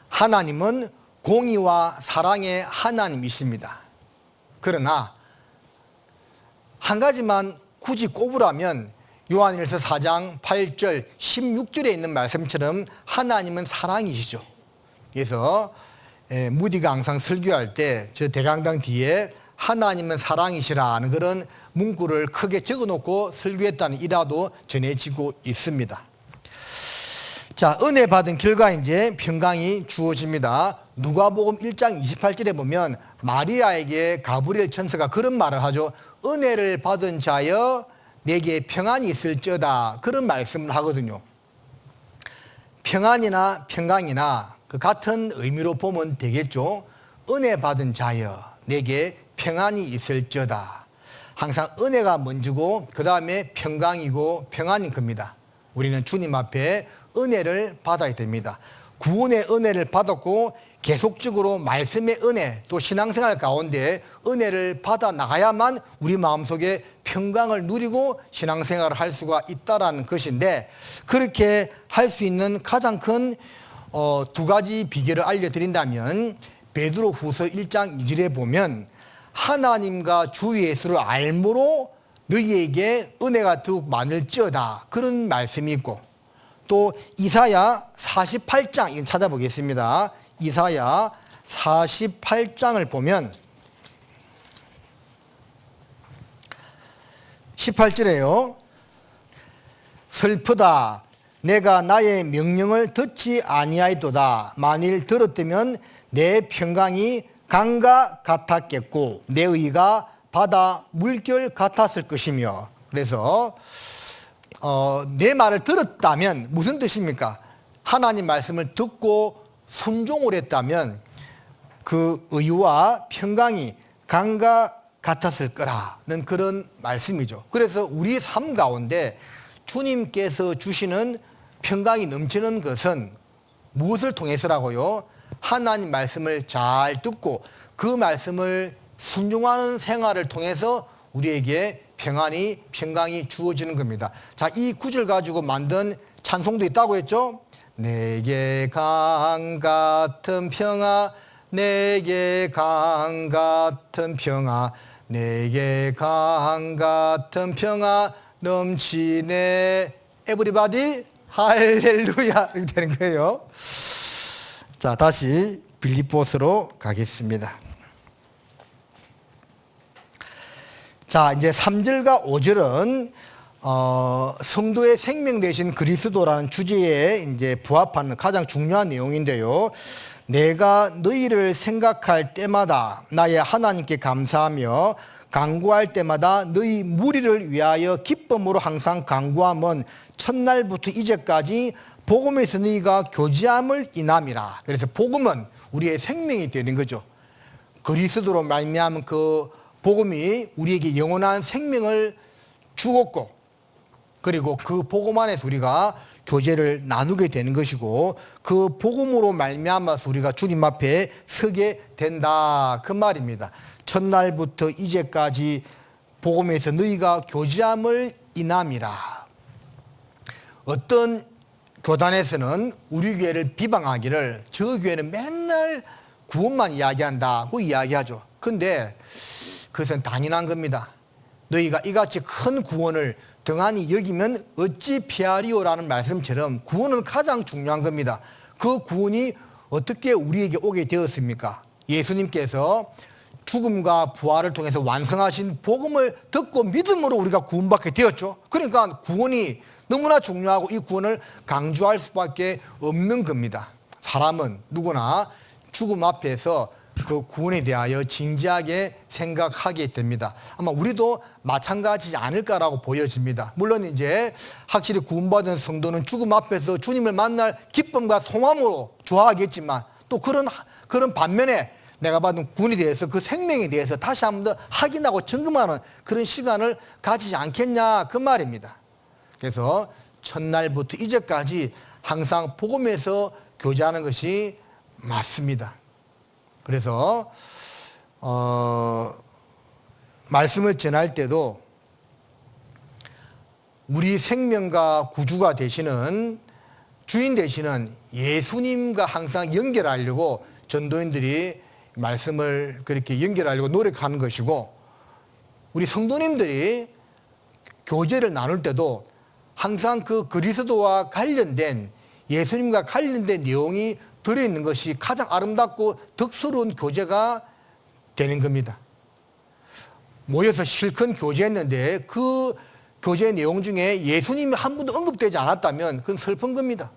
하나님은 공의와 사랑의 하나님이십니다. 그러나 한 가지만 굳이 꼽으라면 요한일서 4장 8절 16절에 있는 말씀처럼 하나님은 사랑이시죠. 그래서 무디가 항상 설교할 때 저 대강당 뒤에 하나님은 사랑이시라는 그런 문구를 크게 적어놓고 설교했다는 일화도 전해지고 있습니다. 자, 은혜 받은 결과 이제 평강이 주어집니다. 누가복음 1장 28절에 보면 마리아에게 가브리엘 천사가 그런 말을 하죠. 은혜를 받은 자여 내게 평안이 있을지어다, 그런 말씀을 하거든요. 평안이나 평강이나 그 같은 의미로 보면 되겠죠. 은혜 받은 자여 내게 평안이 있을지어다. 항상 은혜가 먼저고 그 다음에 평강이고 평안인 겁니다. 우리는 주님 앞에 은혜를 받아야 됩니다. 구원의 은혜를 받았고 계속적으로 말씀의 은혜, 또 신앙생활 가운데 은혜를 받아 나가야만 우리 마음속에 평강을 누리고 신앙생활을 할 수가 있다는 것인데, 그렇게 할 수 있는 가장 큰 두 가지 비결을 알려드린다면 베드로 후서 1장 2절에 보면 하나님과 주 예수를 알므로 너희에게 은혜가 더욱 많을지어다, 그런 말씀이 있고, 또 이사야 48장, 이건 찾아보겠습니다. 이사야 48장을 보면 18절에요. 슬프다. 내가 나의 명령을 듣지 아니하였도다. 만일 들었다면 내 평강이 강과 같았겠고 내 의가 바다 물결 같았을 것이며. 그래서 내 말을 들었다면 무슨 뜻입니까? 하나님 말씀을 듣고 순종을 했다면 그 의와 평강이 강과 같았을 거라는 그런 말씀이죠. 그래서 우리 삶 가운데 주님께서 주시는 평강이 넘치는 것은 무엇을 통해서라고요? 하나님 말씀을 잘 듣고 그 말씀을 순종하는 생활을 통해서 우리에게 평강이 주어지는 겁니다. 자, 이 구절 가지고 만든 찬송도 있다고 했죠? 내게 강 같은 평화, 내게 강 같은 평화, 내게 강 같은 평화 넘치네. 에브리바디 할렐루야, 이렇게 되는 거예요. 자, 다시 빌립보서로 가겠습니다. 자, 이제 3절과 5절은 성도의 생명 되신 그리스도라는 주제에 이제 부합하는 가장 중요한 내용인데요. 내가 너희를 생각할 때마다 나의 하나님께 감사하며 간구할 때마다 너희 무리를 위하여 기쁨으로 항상 간구함은 첫날부터 이제까지 복음에서 너희가 교제함을 인함이라. 그래서 복음은 우리의 생명이 되는 거죠. 그리스도로 말미암은 그 복음이 우리에게 영원한 생명을 주었고, 그리고 그 복음 안에서 우리가 교제를 나누게 되는 것이고, 그 복음으로 말미암아서 우리가 주님 앞에 서게 된다, 그 말입니다. 첫날부터 이제까지 복음에서 너희가 교제함을 인함이라. 어떤 교단에서는 우리 교회를 비방하기를 저 교회는 맨날 구원만 이야기한다고 이야기하죠. 근데 그것은 당연한 겁니다. 너희가 이같이 큰 구원을 등한히 여기면 어찌 피하리오라는 말씀처럼 구원은 가장 중요한 겁니다. 그 구원이 어떻게 우리에게 오게 되었습니까? 예수님께서 죽음과 부활을 통해서 완성하신 복음을 듣고 믿음으로 우리가 구원받게 되었죠. 그러니까 구원이 너무나 중요하고 이 구원을 강조할 수밖에 없는 겁니다. 사람은 누구나 죽음 앞에서 그 구원에 대하여 진지하게 생각하게 됩니다. 아마 우리도 마찬가지지 않을까라고 보여집니다. 물론 이제 확실히 구원받은 성도는 죽음 앞에서 주님을 만날 기쁨과 소망으로 좋아하겠지만, 또 그런 반면에 내가 받은 구원에 대해서, 그 생명에 대해서 다시 한 번 더 확인하고 점검하는 그런 시간을 가지지 않겠냐, 그 말입니다. 그래서 첫날부터 이제까지 항상 복음에서 교제하는 것이 맞습니다. 그래서 말씀을 전할 때도 우리 생명과 구주가 되시는, 주인 되시는 예수님과 항상 연결하려고 전도인들이 말씀을 그렇게 연결하려고 노력하는 것이고, 우리 성도님들이 교제를 나눌 때도 항상 그 그리스도와 관련된, 예수님과 관련된 내용이 들어있는 것이 가장 아름답고 덕스러운 교제가 되는 겁니다. 모여서 실컷 교제했는데 그 교제 내용 중에 예수님이 한 번도 언급되지 않았다면 그건 슬픈 겁니다.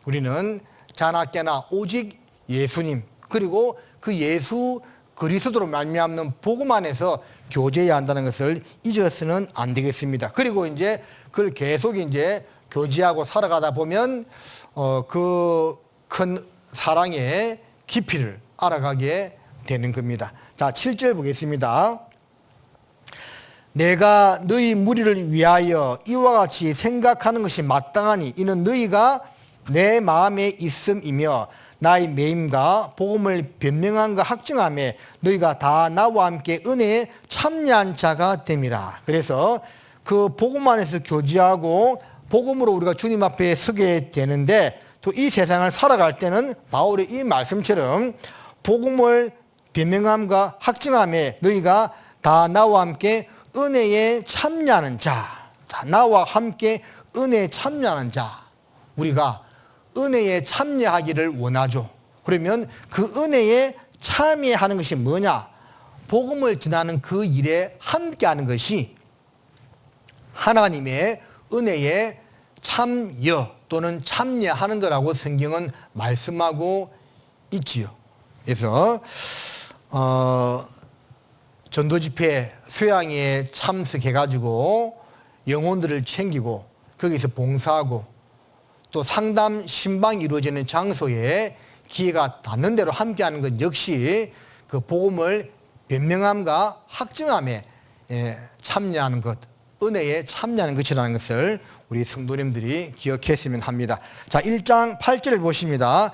우리는 자나깨나 오직 예수님, 그리고 그 예수 그리스도로 말미암는 복음 안에서 교제해야 한다는 것을 잊어서는 안 되겠습니다. 그리고 이제 그걸 계속 이제 교제하고 살아가다 보면 그 큰 사랑의 깊이를 알아가게 되는 겁니다. 자, 7절 보겠습니다. 내가 너희 무리를 위하여 이와 같이 생각하는 것이 마땅하니 이는 너희가 내 마음에 있음이며 나의 매임과 복음을 변명함과 확증함에 너희가 다 나와 함께 은혜에 참여한 자가 됨이라. 그래서 그 복음 안에서 교제하고 복음으로 우리가 주님 앞에 서게 되는데, 또 이 세상을 살아갈 때는 바울의 이 말씀처럼 복음을 변명함과 확증함에 너희가 다 나와 함께 은혜에 참여하는 자. 자, 나와 함께 은혜에 참여하는 자. 우리가 은혜에 참여하기를 원하죠. 그러면 그 은혜에 참여하는 것이 뭐냐? 복음을 전하는 그 일에 함께하는 것이 하나님의 은혜에 참여 또는 참여하는 거라고 성경은 말씀하고 있지요. 그래서 전도집회 소양에 참석해가지고 영혼들을 챙기고 거기서 봉사하고 또 상담 신방이 이루어지는 장소에 기회가 닿는 대로 함께하는 것 역시 그 복음을 변명함과 확증함에 참여하는 것, 은혜에 참여하는 것이라는 것을 우리 성도님들이 기억했으면 합니다. 자, 1장 8절을 보십니다.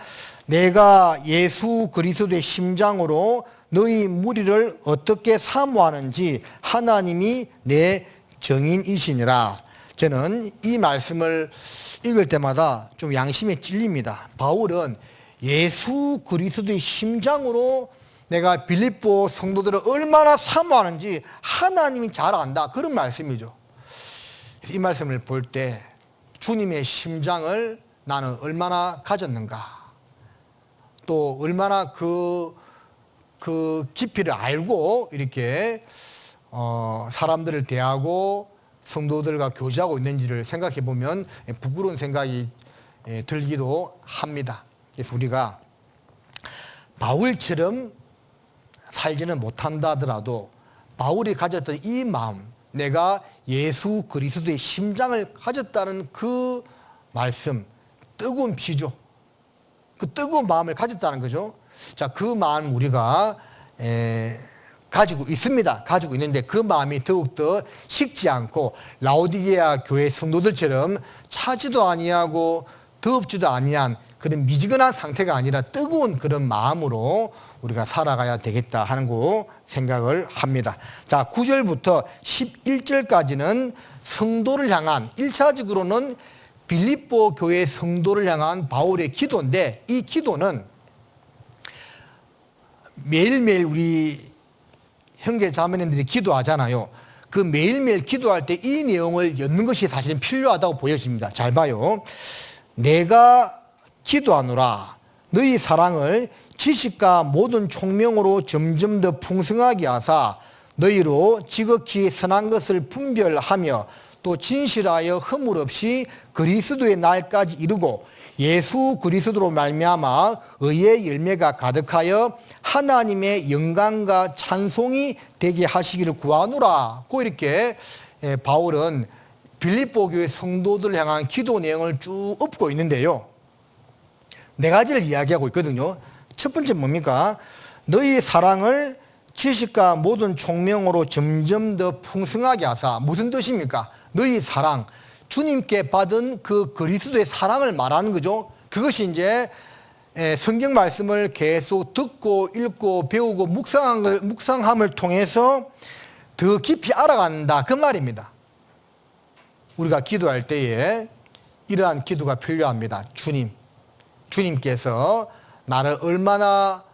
내가 예수 그리스도의 심장으로 너희 무리를 어떻게 사모하는지 하나님이 내 정인이시니라. 저는 이 말씀을 읽을 때마다 좀 양심에 찔립니다. 바울은 예수 그리스도의 심장으로 내가 빌립보 성도들을 얼마나 사모하는지 하나님이 잘 안다, 그런 말씀이죠. 이 말씀을 볼 때 주님의 심장을 나는 얼마나 가졌는가, 또 얼마나 그 깊이를 알고 이렇게 사람들을 대하고 성도들과 교제하고 있는지를 생각해 보면 부끄러운 생각이 들기도 합니다. 그래서 우리가 바울처럼 살지는 못한다 하더라도 바울이 가졌던 이 마음, 내가 예수 그리스도의 심장을 가졌다는 그 말씀, 뜨거운 피죠. 그 뜨거운 마음을 가졌다는 거죠. 자, 그 마음 우리가 가지고 있습니다. 가지고 있는데 그 마음이 더욱더 식지 않고 라오디게아 교회 성도들처럼 차지도 아니하고 더럽지도 아니한 그런 미지근한 상태가 아니라 뜨거운 그런 마음으로 우리가 살아가야 되겠다 하는 거 생각을 합니다. 자, 9절부터 11절까지는 성도를 향한, 1차적으로는 빌립보 교회 성도를 향한 바울의 기도인데, 이 기도는 매일매일 우리 형제 자매님들이 기도하잖아요. 그 매일매일 기도할 때 이 내용을 엮는 것이 사실은 필요하다고 보여집니다. 잘 봐요. 내가 기도하노라 너희 사랑을 지식과 모든 총명으로 점점 더 풍성하게 하사 너희로 지극히 선한 것을 분별하며 또 진실하여 허물 없이 그리스도의 날까지 이루고 예수 그리스도로 말미암아 의의 열매가 가득하여 하나님의 영광과 찬송이 되게 하시기를 구하노라. 고 이렇게 바울은 빌립보 교회 성도들을 향한 기도 내용을 쭉 읊고 있는데요. 네 가지를 이야기하고 있거든요. 첫 번째 뭡니까? 너희 사랑을 지식과 모든 총명으로 점점 더 풍성하게 하사. 무슨 뜻입니까? 너희 사랑, 주님께 받은 그 그리스도의 사랑을 말하는 거죠. 그것이 이제 성경 말씀을 계속 듣고 읽고 배우고 묵상함을 통해서 더 깊이 알아간다, 그 말입니다. 우리가 기도할 때에 이러한 기도가 필요합니다. 주님께서 나를 얼마나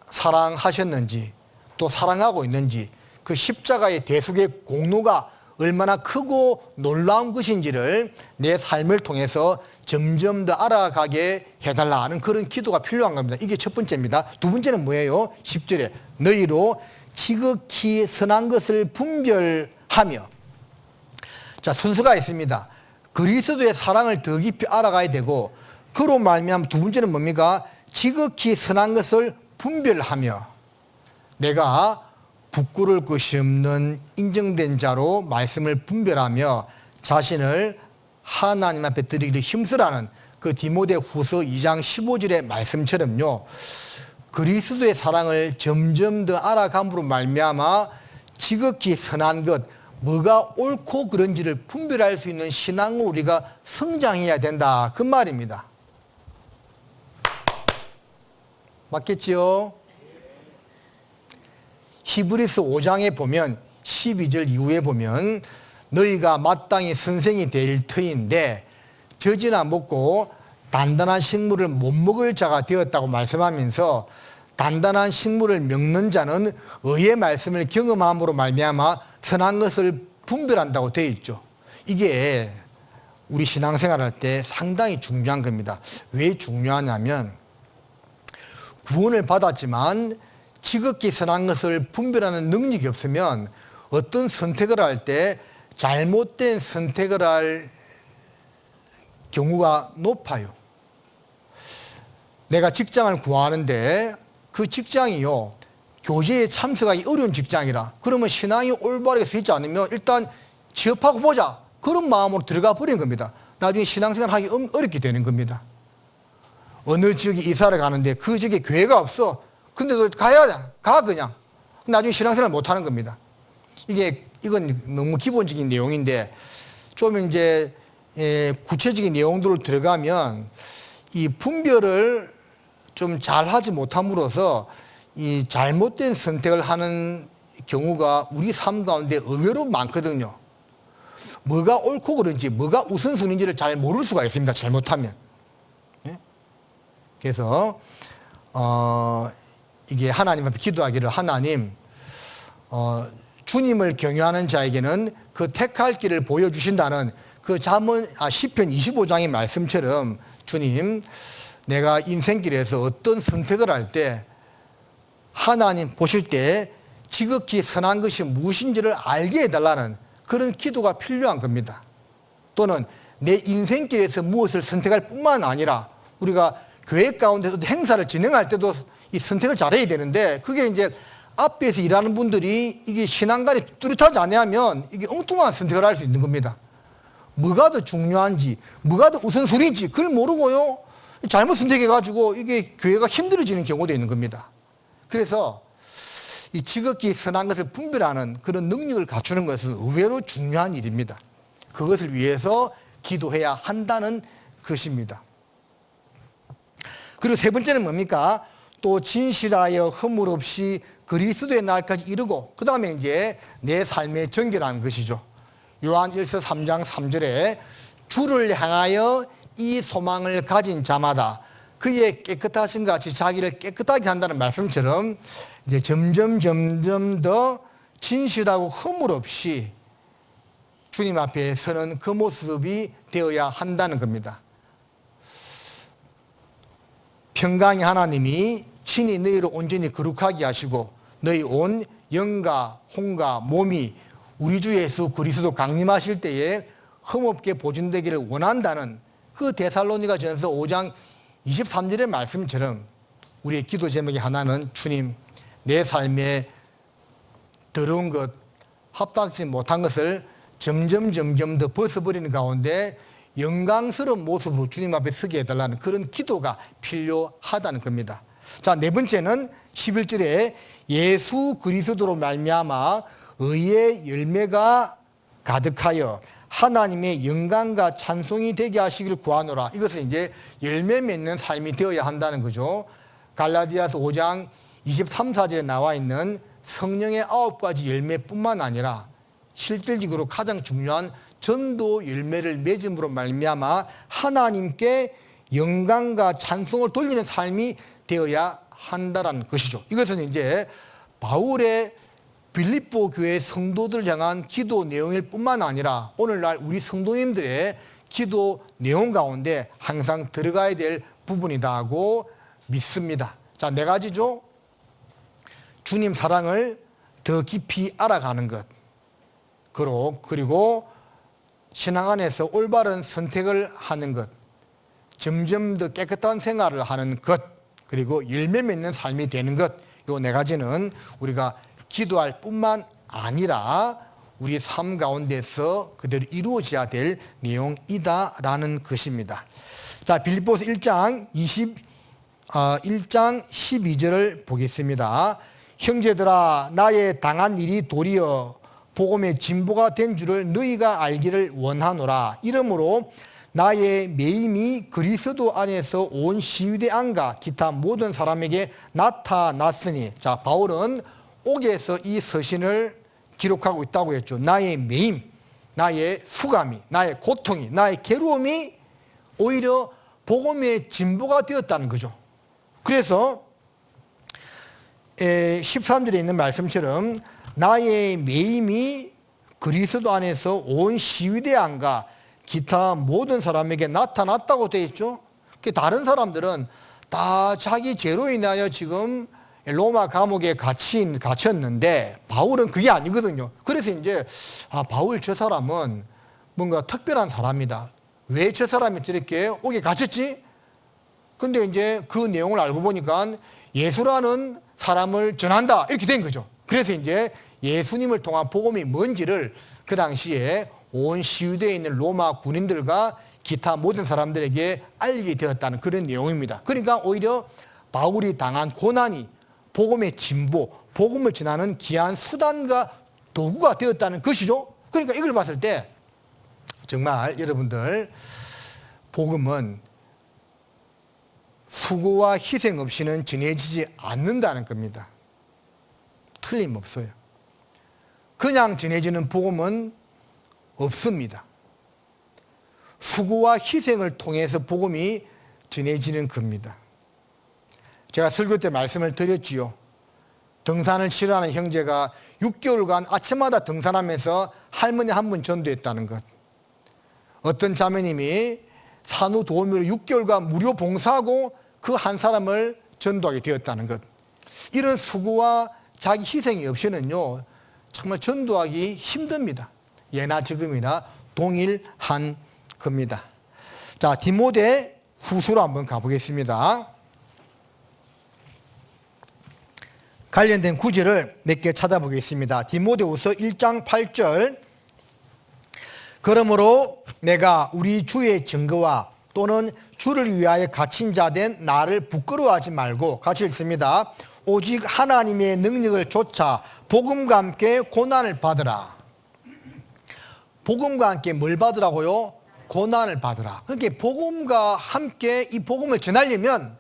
사랑하셨는지 또 사랑하고 있는지 그 십자가의 대속의 공로가 얼마나 크고 놀라운 것인지를 내 삶을 통해서 점점 더 알아가게 해달라 하는 그런 기도가 필요한 겁니다. 이게 첫 번째입니다. 두 번째는 뭐예요? 10절에 너희로 지극히 선한 것을 분별하며. 자, 순서가 있습니다. 그리스도의 사랑을 더 깊이 알아가야 되고, 그로 말미암아 두 번째는 뭡니까? 지극히 선한 것을 분별하며 내가 부끄러울 것이 없는 인정된 자로 말씀을 분별하며 자신을 하나님 앞에 드리기를 힘쓰라는 그 디모데후서 2장 15절의 말씀처럼요, 그리스도의 사랑을 점점 더 알아감으로 말미암아 지극히 선한 것, 뭐가 옳고 그른지를 분별할 수 있는 신앙으로 우리가 성장해야 된다, 그 말입니다. 맞겠지요? 히브리서 5장에 보면 12절 이후에 보면 너희가 마땅히 선생이 될 터인데 젖이나 먹고 단단한 식물을 못 먹을 자가 되었다고 말씀하면서 단단한 식물을 먹는 자는 의의 말씀을 경험함으로 말미암아 선한 것을 분별한다고 되어 있죠. 이게 우리 신앙생활할 때 상당히 중요한 겁니다. 왜 중요하냐면 구원을 받았지만 지극히 선한 것을 분별하는 능력이 없으면 어떤 선택을 할 때 잘못된 선택을 할 경우가 높아요. 내가 직장을 구하는데 그 직장이요, 교제에 참석하기 어려운 직장이라, 그러면 신앙이 올바르게 서 있지 않으면 일단 취업하고 보자, 그런 마음으로 들어가 버리는 겁니다. 나중에 신앙생활 하기 어렵게 되는 겁니다. 어느 지역에 이사를 가는데 그 지역에 교회가 없어. 근데도 가야 돼. 가 그냥. 나중에 신앙생활 못하는 겁니다. 이건 너무 기본적인 내용인데 좀 이제 구체적인 내용들을 들어가면 이 분별을 좀 잘하지 못함으로써 이 잘못된 선택을 하는 경우가 우리 삶 가운데 의외로 많거든요. 뭐가 옳고 그른지, 뭐가 우선순위인지를 잘 모를 수가 있습니다. 잘못하면. 그래서 이게 하나님 앞에 기도하기를, 하나님, 주님을 경외하는 자에게는 그 택할 길을 보여주신다는 그 시편 25장의 말씀처럼, 주님, 내가 인생길에서 어떤 선택을 할 때 하나님 보실 때 지극히 선한 것이 무엇인지를 알게 해달라는 그런 기도가 필요한 겁니다. 또는 내 인생길에서 무엇을 선택할 뿐만 아니라 우리가 교회 가운데서 행사를 진행할 때도 이 선택을 잘해야 되는데, 그게 이제 앞에서 일하는 분들이 이게 신앙관이 뚜렷하지 않으면 이게 엉뚱한 선택을 할 수 있는 겁니다. 뭐가 더 중요한지, 뭐가 더 우선순위인지 그걸 모르고요, 잘못 선택해가지고 이게 교회가 힘들어지는 경우도 있는 겁니다. 그래서 이 지극히 선한 것을 분별하는 그런 능력을 갖추는 것은 의외로 중요한 일입니다. 그것을 위해서 기도해야 한다는 것입니다. 그리고 세 번째는 뭡니까? 또 진실하여 허물 없이 그리스도의 날까지 이르고, 그 다음에 이제 내 삶의 정결한 것이죠. 요한 1서 3장 3절에 주를 향하여 이 소망을 가진 자마다 그의 깨끗하신 같이 자기를 깨끗하게 한다는 말씀처럼 이제 점점 더 진실하고 허물 없이 주님 앞에 서는 그 모습이 되어야 한다는 겁니다. 평강의 하나님이 친히 너희를 온전히 거룩하게 하시고 너희 온 영과 혼과 몸이 우리 주 예수 그리스도 강림하실 때에 흠없게 보존되기를 원한다는 그 데살로니가 전서 5장 23절의 말씀처럼 우리의 기도 제목의 하나는, 주님, 내 삶에 더러운 것, 합당치 못한 것을 점점 더 벗어버리는 가운데 영광스러운 모습으로 주님 앞에 서게 해달라는 그런 기도가 필요하다는 겁니다. 자, 네 번째는 11절에 예수 그리스도로 말미암아 의의 열매가 가득하여 하나님의 영광과 찬송이 되게 하시기를 구하노라. 이것은 이제 열매 맺는 삶이 되어야 한다는 거죠. 갈라디아서 5장 23, 4절에 나와 있는 성령의 9가지 열매뿐만 아니라 실질적으로 가장 중요한 전도 열매를 맺음으로 말미암아 하나님께 영광과 찬송을 돌리는 삶이 되어야 한다라는 것이죠. 이것은 이제 바울의 빌립보 교회 성도들 향한 기도 내용일 뿐만 아니라 오늘날 우리 성도님들의 기도 내용 가운데 항상 들어가야 될 부분이다고 믿습니다. 자, 네 가지죠. 주님 사랑을 더 깊이 알아가는 것. 그리고 신앙 안에서 올바른 선택을 하는 것. 점점 더 깨끗한 생활을 하는 것. 그리고 열매 맺는 삶이 되는 것. 이 네 가지는 우리가 기도할 뿐만 아니라 우리 삶 가운데서 그대로 이루어져야 될 내용이다라는 것입니다. 자, 빌립보서 1장 12절을 보겠습니다. 형제들아, 나의 당한 일이 도리어 복음의 진보가 된 줄을 너희가 알기를 원하노라. 이러므로 나의 매임이 그리스도 안에서 온 시위대 안과 기타 모든 사람에게 나타났으니. 자, 바울은 옥에서 이 서신을 기록하고 있다고 했죠. 나의 매임, 나의 수감이, 나의 고통이, 나의 괴로움이 오히려 복음의 진보가 되었다는 거죠. 그래서 13절에 있는 말씀처럼 나의 매임이 그리스도 안에서 온 시위대 안과 기타 모든 사람에게 나타났다고 되어 있죠. 다른 사람들은 다 자기 죄로 인하여 지금 로마 감옥에 갇혔는데 바울은 그게 아니거든요. 그래서 이제 바울 저 사람은 뭔가 특별한 사람이다. 왜 저 사람이 저렇게 옥에 갇혔지? 근데 이제 그 내용을 알고 보니까 예수라는 사람을 전한다 이렇게 된 거죠. 그래서 이제 예수님을 통한 복음이 뭔지를 그 당시에 온 시위대에 있는 로마 군인들과 기타 모든 사람들에게 알리게 되었다는 그런 내용입니다. 그러니까 오히려 바울이 당한 고난이 복음의 진보, 복음을 전하는 귀한 수단과 도구가 되었다는 것이죠. 그러니까 이걸 봤을 때 정말 여러분들 복음은 수고와 희생 없이는 전해지지 않는다는 겁니다. 틀림없어요. 그냥 전해지는 복음은 없습니다. 수고와 희생을 통해서 복음이 전해지는 겁니다. 제가 설교 때 말씀을 드렸지요. 등산을 싫어하는 형제가 6개월간 아침마다 등산하면서 할머니 한 분 전도했다는 것. 어떤 자매님이 산후 도우미로 6개월간 무료 봉사하고 그 한 사람을 전도하게 되었다는 것. 이런 수고와 자기 희생이 없이는요, 정말 전도하기 힘듭니다. 예나 지금이나 동일한 겁니다. 자, 디모데 후서로 한번 가보겠습니다. 관련된 구절을 몇 개 찾아보겠습니다. 디모데후서 1장 8절. 그러므로 내가 우리 주의 증거와 또는 주를 위하여 갇힌 자 된 나를 부끄러워하지 말고, 같이 읽습니다. 오직 하나님의 능력을 좇아 복음과 함께 고난을 받으라. 복음과 함께 뭘 받으라고요? 고난을 받으라. 그러니까 복음과 함께 이 복음을 전하려면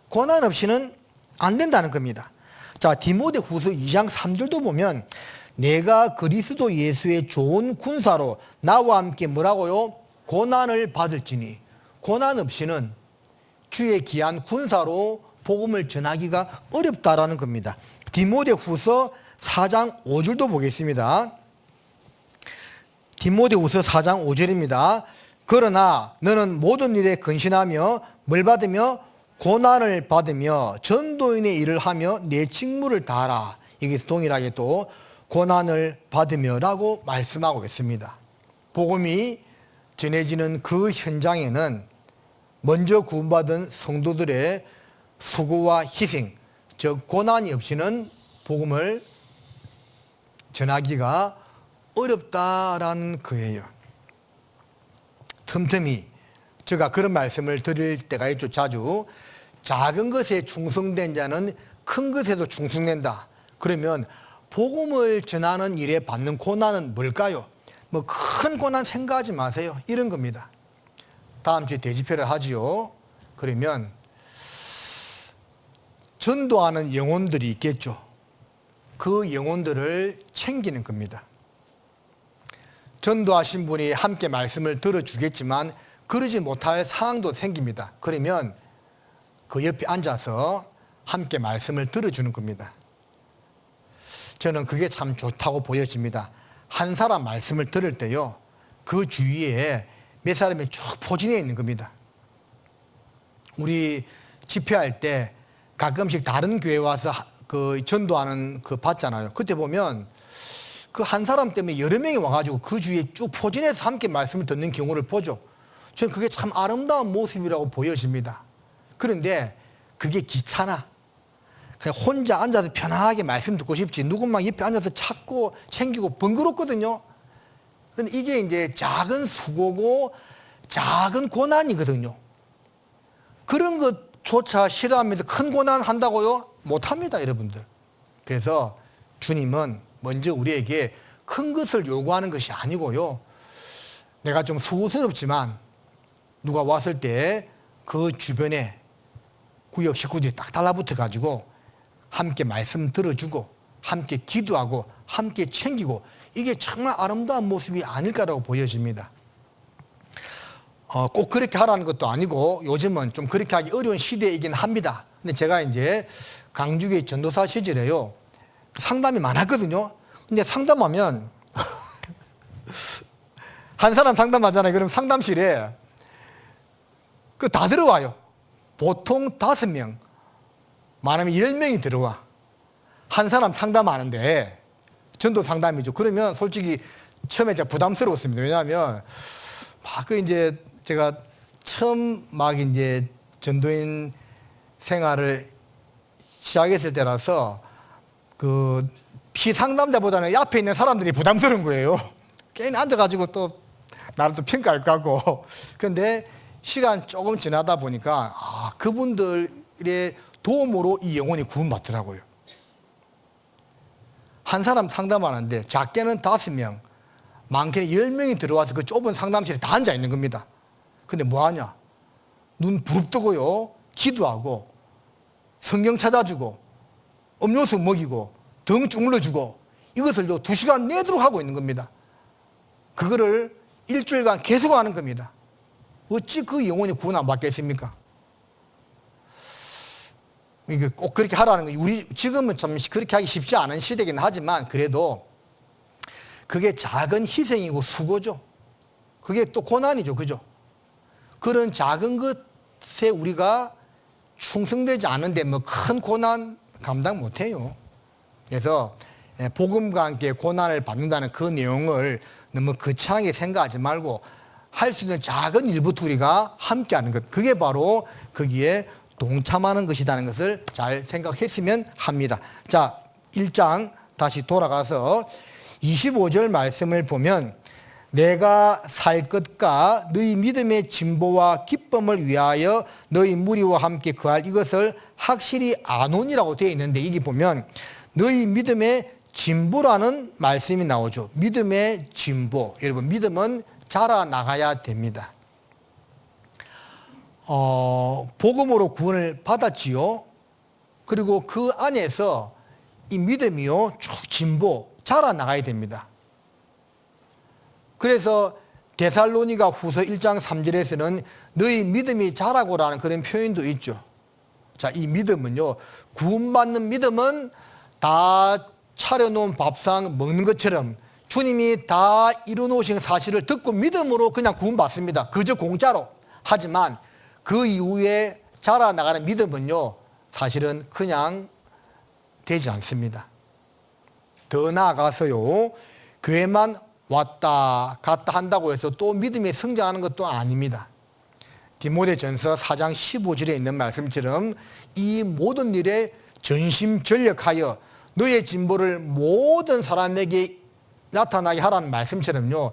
고난 없이는 안 된다는 겁니다. 자, 디모데후서 2장 3절도 보면 내가 그리스도 예수의 좋은 군사로 나와 함께 뭐라고요? 고난을 받을지니. 고난 없이는 주의 귀한 군사로 복음을 전하기가 어렵다라는 겁니다. 디모데후서 4장 5절도 보겠습니다. 디모데후서 4장 5절입니다. 그러나 너는 모든 일에 근신하며 뭘 받으며 고난을 받으며 전도인의 일을 하며 내 직무를 다하라. 여기서 동일하게 또 고난을 받으며라고 말씀하고 있습니다. 복음이 전해지는 그 현장에는 먼저 구원받은 성도들의 수고와 희생, 즉 고난이 없이는 복음을 전하기가 어렵다라는 거예요. 틈틈이 제가 그런 말씀을 드릴 때가 있죠. 자주 작은 것에 충성된 자는 큰 것에도 충성된다. 그러면 복음을 전하는 일에 받는 고난은 뭘까요? 뭐 큰 고난 생각하지 마세요. 이런 겁니다. 다음 주에 대집회를 하지요. 그러면 전도하는 영혼들이 있겠죠. 그 영혼들을 챙기는 겁니다. 전도하신 분이 함께 말씀을 들어주겠지만 그러지 못할 상황도 생깁니다. 그러면 그 옆에 앉아서 함께 말씀을 들어주는 겁니다. 저는 그게 참 좋다고 보여집니다. 한 사람 말씀을 들을 때요, 그 주위에 몇 사람이 쭉 포진해 있는 겁니다. 우리 집회할 때 가끔씩 다른 교회 와서 그 전도하는 그 봤잖아요. 그때 보면 그 한 사람 때문에 여러 명이 와가지고 그 주위에 쭉 포진해서 함께 말씀을 듣는 경우를 보죠. 저는 그게 참 아름다운 모습이라고 보여집니다. 그런데 그게 귀찮아. 그냥 혼자 앉아서 편하게 말씀 듣고 싶지. 누군가 옆에 앉아서 찾고 챙기고 번거롭거든요. 근데 이게 이제 작은 수고고 작은 고난이거든요. 그런 것조차 싫어하면서 큰 고난 한다고요? 못합니다, 여러분들. 그래서 주님은 먼저 우리에게 큰 것을 요구하는 것이 아니고요. 내가 좀 수고스럽지만 누가 왔을 때 그 주변에 구역 식구들이 딱 달라붙어 가지고 함께 말씀 들어주고 함께 기도하고 함께 챙기고 이게 정말 아름다운 모습이 아닐까라고 보여집니다. 꼭 그렇게 하라는 것도 아니고 요즘은 좀 그렇게 하기 어려운 시대이긴 합니다. 근데 제가 이제 강주교회 전도사 시절에요, 상담이 많았거든요. 근데 상담하면 한 사람 상담하잖아요. 그럼 상담실에 그 다 들어와요. 보통 5명, 많으면 10명이 들어와. 한 사람 상담하는데, 전도 상담이죠. 그러면 솔직히 처음에 제가 부담스러웠습니다. 왜냐하면 막 그 이제 제가 처음 막 이제 전도인 생활을 시작했을 때라서 그 피상담자보다는 옆에 있는 사람들이 부담스러운 거예요. 괜히 앉아가지고 또 나를 또 평가할 거고. 근데 시간 조금 지나다 보니까 그분들의 도움으로 이 영혼이 구원받더라고요. 한 사람 상담하는데 작게는 5명, 많게는 10명이 들어와서 그 좁은 상담실에 다 앉아 있는 겁니다. 근데 뭐 하냐? 눈 부릅뜨고요, 기도하고 성경 찾아주고 음료수 먹이고 등 주물러주고 이것을 2시간 내도록 하고 있는 겁니다. 그거를 일주일간 계속 하는 겁니다. 어찌 그 영혼이 구원 안 받겠습니까? 이게 꼭 그렇게 하라는 거예요. 우리 지금은 참 그렇게 하기 쉽지 않은 시대이긴 하지만 그래도 그게 작은 희생이고 수고죠. 그게 또 고난이죠. 그죠? 그런 작은 것에 우리가 충성되지 않은데 뭐 큰 고난 감당 못해요. 그래서 복음과 함께 고난을 받는다는 그 내용을 너무 거창하게 생각하지 말고 할 수 있는 작은 일부터 우리가 함께하는 것, 그게 바로 거기에 동참하는 것이라는 것을 잘 생각했으면 합니다. 자, 1장 다시 돌아가서 25절 말씀을 보면 내가 살 것과 너희 믿음의 진보와 기쁨을 위하여 너희 무리와 함께 거할 이것을 확실히 아노니라고 되어 있는데, 이게 보면 너희 믿음의 진보라는 말씀이 나오죠. 믿음의 진보. 여러분, 믿음은 자라나가야 됩니다. 복음으로 구원을 받았지요. 그리고 그 안에서 이 믿음이요, 쭉 진보, 자라나가야 됩니다. 그래서 데살로니가 후서 1장 3절에서는 너희 믿음이 자라고라는 그런 표현도 있죠. 자, 이 믿음은요, 구원받는 믿음은 다 차려놓은 밥상 먹는 것처럼 주님이 다 이루어놓으신 사실을 듣고 믿음으로 그냥 구원받습니다. 그저 공짜로. 하지만 그 이후에 자라나가는 믿음은요, 사실은 그냥 되지 않습니다. 더 나아가서요, 교회만 왔다 갔다 한다고 해서 또 믿음이 성장하는 것도 아닙니다. 디모데전서 4장 15절에 있는 말씀처럼 이 모든 일에 전심전력하여 너의 진보를 모든 사람에게 나타나게 하라는 말씀처럼요,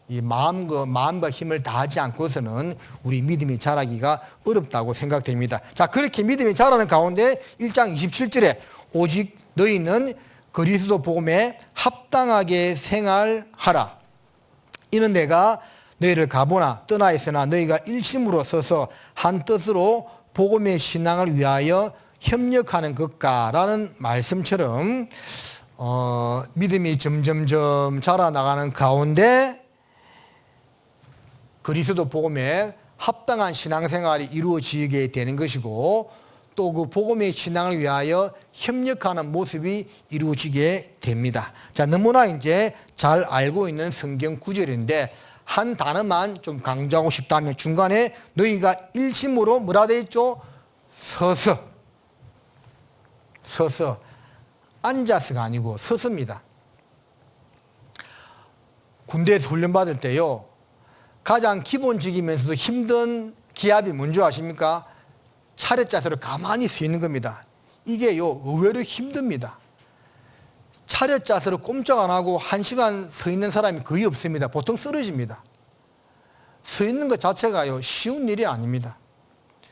이 마음과 힘을 다하지 않고서는 우리 믿음이 자라기가 어렵다고 생각됩니다. 자, 그렇게 믿음이 자라는 가운데 1장 27절에 오직 너희는 그리스도 복음에 합당하게 생활하라. 이는 내가 너희를 가보나 떠나 있으나 너희가 일심으로 서서 한 뜻으로 복음의 신앙을 위하여 협력하는 것가라는 말씀처럼 믿음이 점점점 자라나가는 가운데 그리스도 복음에 합당한 신앙생활이 이루어지게 되는 것이고, 또 그 복음의 신앙을 위하여 협력하는 모습이 이루어지게 됩니다. 자, 너무나 이제 잘 알고 있는 성경 구절인데 한 단어만 좀 강조하고 싶다면 중간에 너희가 일심으로 뭐라 되어 있죠? 서서. 앉아서가 아니고 서서입니다. 군대에서 훈련받을 때요, 가장 기본적이면서도 힘든 기압이 뭔지 아십니까? 차렷 자세로 가만히 서 있는 겁니다. 이게요, 의외로 힘듭니다. 차렷 자세로 꼼짝 안 하고 1시간 서 있는 사람이 거의 없습니다. 보통 쓰러집니다. 서 있는 것 자체가요, 쉬운 일이 아닙니다.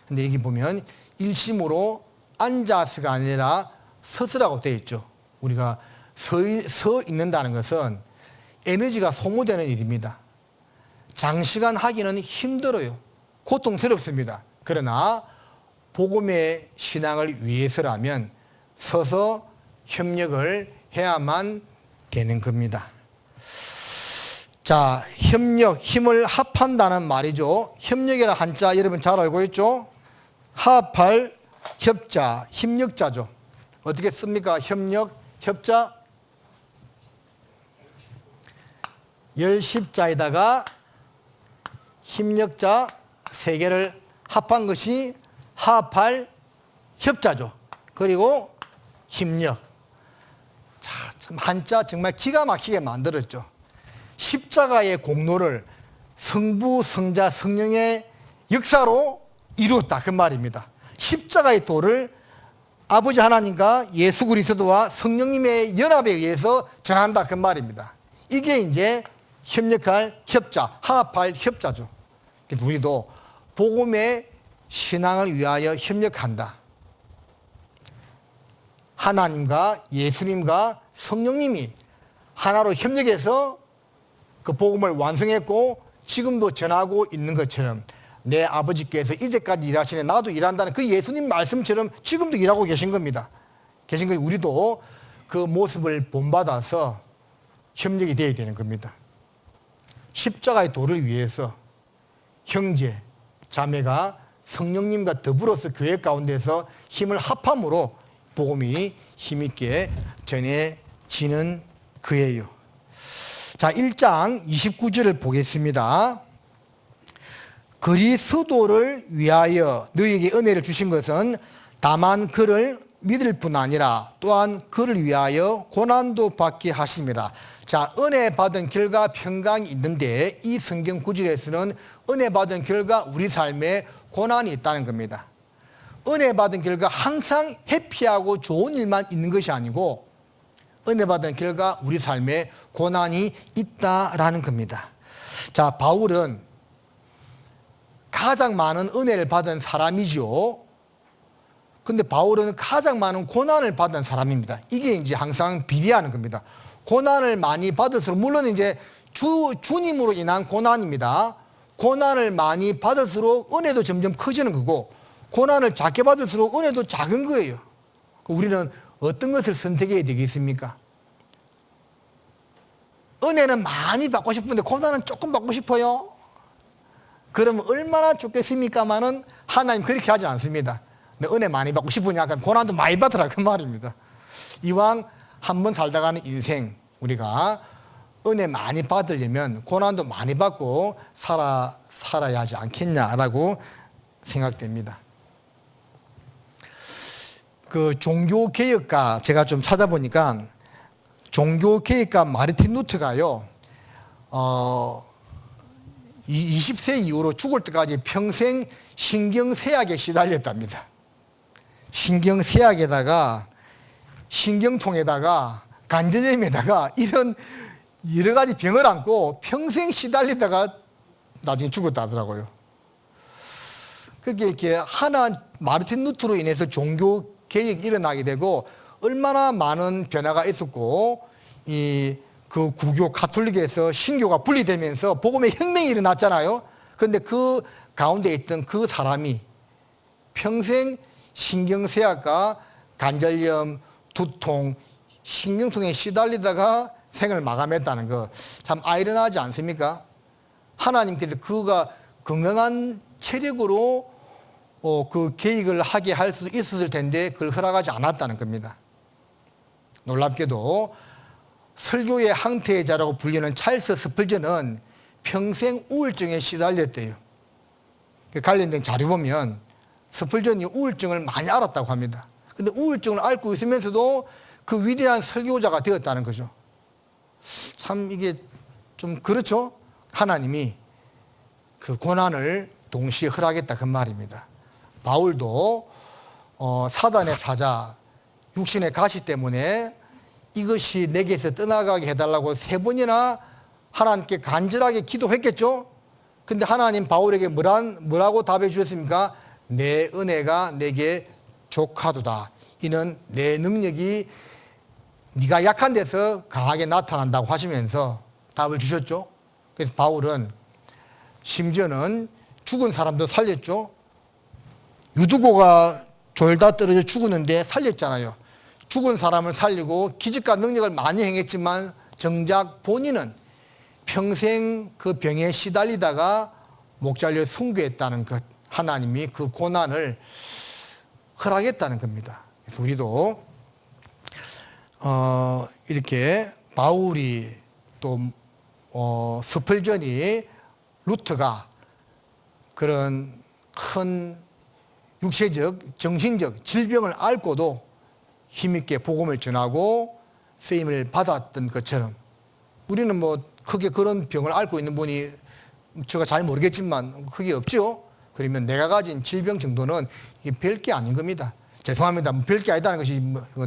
근데 여기 보면 일심으로 앉아서가 아니라 서서라고 되어 있죠. 우리가 서 있는다는 것은 에너지가 소모되는 일입니다. 장시간 하기는 힘들어요. 고통스럽습니다. 그러나 복음의 신앙을 위해서라면 서서 협력을 해야만 되는 겁니다. 자, 협력, 힘을 합한다는 말이죠. 협력이라는 한자 여러분 잘 알고 있죠? 합할 협자, 힘력자죠. 어떻게 씁니까? 협력, 협자. 열십자에다가 힘력자 3개를 합한 것이 합할 협자죠. 그리고 힘력. 자, 참 한자 정말 기가 막히게 만들었죠. 십자가의 공로를 성부, 성자, 성령의 역사로 이루었다. 그 말입니다. 십자가의 도를 아버지 하나님과 예수 그리스도와 성령님의 연합에 의해서 전한다. 그 말입니다. 이게 이제 협력할 협자, 합할 협자죠. 그래서 우리도 복음의 신앙을 위하여 협력한다. 하나님과 예수님과 성령님이 하나로 협력해서 그 복음을 완성했고 지금도 전하고 있는 것처럼 내 아버지께서 이제까지 일하시네 나도 일한다는 그 예수님 말씀처럼 지금도 일하고 계신 겁니다. 계신 거 우리도 그 모습을 본받아서 협력이 되어야 되는 겁니다. 십자가의 도를 위해서 형제, 자매가 성령님과 더불어서 교회 가운데서 힘을 합함으로 복음이 힘있게 전해지는 거예요. 자, 1장 29절을 보겠습니다. 그리스도를 위하여 너희에게 은혜를 주신 것은 다만 그를 믿을 뿐 아니라 또한 그를 위하여 고난도 받게 하심이라. 자, 은혜 받은 결과 평강이 있는데 이 성경 구절에서는 은혜 받은 결과 우리 삶에 고난이 있다는 겁니다. 은혜 받은 결과 항상 해피하고 좋은 일만 있는 것이 아니고 은혜 받은 결과 우리 삶에 고난이 있다라는 겁니다. 자, 바울은 가장 많은 은혜를 받은 사람이죠. 근데 바울은 가장 많은 고난을 받은 사람입니다. 이게 이제 항상 비례하는 겁니다. 고난을 많이 받을수록, 물론 이제 주님으로 인한 고난입니다. 고난을 많이 받을수록 은혜도 점점 커지는 거고, 고난을 작게 받을수록 은혜도 작은 거예요. 우리는 어떤 것을 선택해야 되겠습니까? 은혜는 많이 받고 싶은데 고난은 조금 받고 싶어요. 그러면 얼마나 좋겠습니까마는 하나님 그렇게 하지 않습니다. 너 은혜 많이 받고 싶으냐? 고난도 많이 받으라 그 말입니다. 이왕 한번 살다가는 인생 우리가 은혜 많이 받으려면 고난도 많이 받고 살아야 하지 않겠냐라고 생각됩니다. 그 종교개혁가 제가 좀 찾아보니까 종교개혁가 마르틴 루터가요 20세 이후로 죽을 때까지 평생 신경쇠약에 시달렸답니다. 신경쇠약에다가 신경통에다가 관절염에다가 이런 여러 가지 병을 안고 평생 시달리다가 나중에 죽었다 하더라고요. 그게 이렇게 하나 마르틴 루터로 인해서 종교 개혁이 일어나게 되고 얼마나 많은 변화가 있었고 그 구교 가톨릭에서 신교가 분리되면서 복음의 혁명이 일어났잖아요. 그런데 그 가운데 있던 그 사람이 평생 신경쇠약과 관절염, 두통, 신경통에 시달리다가 생을 마감했다는 거 참 아이러니하지 않습니까? 하나님께서 그가 건강한 체력으로 그 계획을 하게 할 수도 있었을 텐데 그걸 허락하지 않았다는 겁니다. 놀랍게도 설교의 항태자라고 불리는 찰스 스펄전은 평생 우울증에 시달렸대요. 관련된 자료 보면 스펄전이 우울증을 많이 앓았다고 합니다. 근데 우울증을 앓고 있으면서도 그 위대한 설교자가 되었다는 거죠. 참 이게 좀 그렇죠? 하나님이 그 고난을 동시에 허락했다 그 말입니다. 바울도 사단의 사자 육신의 가시 때문에 이것이 내게서 떠나가게 해달라고 3번이나 하나님께 간절하게 기도했겠죠? 근데 하나님 바울에게 뭐라고 답해 주셨습니까? 내 은혜가 내게 족하도다. 이는 내 능력이 네가 약한 데서 강하게 나타난다고 하시면서 답을 주셨죠. 그래서 바울은 심지어는 죽은 사람도 살렸죠. 유두고가 졸다 떨어져 죽었는데 살렸잖아요. 죽은 사람을 살리고 기적과 능력을 많이 행했지만 정작 본인은 평생 그 병에 시달리다가 목 잘려 순교했다는 것, 하나님이 그 고난을 허락했다는 겁니다. 그래서 우리도 이렇게 바울이 또 스펄전이 루트가 그런 큰 육체적, 정신적 질병을 앓고도 힘있게 복음을 전하고 쓰임을 받았던 것처럼 우리는 뭐 크게 그런 병을 앓고 있는 분이 제가 잘 모르겠지만 크게 없죠. 그러면 내가 가진 질병 정도는 이게 별게 아닌 겁니다. 죄송합니다. 별게 아니다는 것이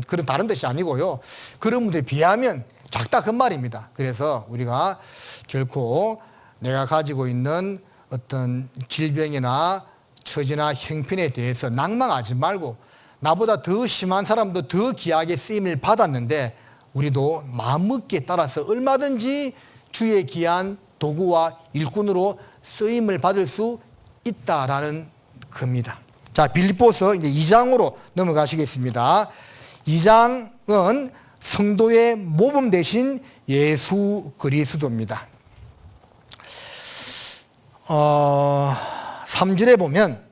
그런 다른 뜻이 아니고요. 그런 분들에 비하면 작다 그 말입니다. 그래서 우리가 결코 내가 가지고 있는 어떤 질병이나 처지나 형편에 대해서 낭망하지 말고 나보다 더 심한 사람도 더 귀하게 쓰임을 받았는데 우리도 마음먹기에 따라서 얼마든지 주의 귀한 도구와 일꾼으로 쓰임을 받을 수 있다라는 겁니다. 자, 빌립보서 이제 2장으로 넘어가시겠습니다. 2장은 성도의 모범 대신 예수 그리스도입니다. 3절에 보면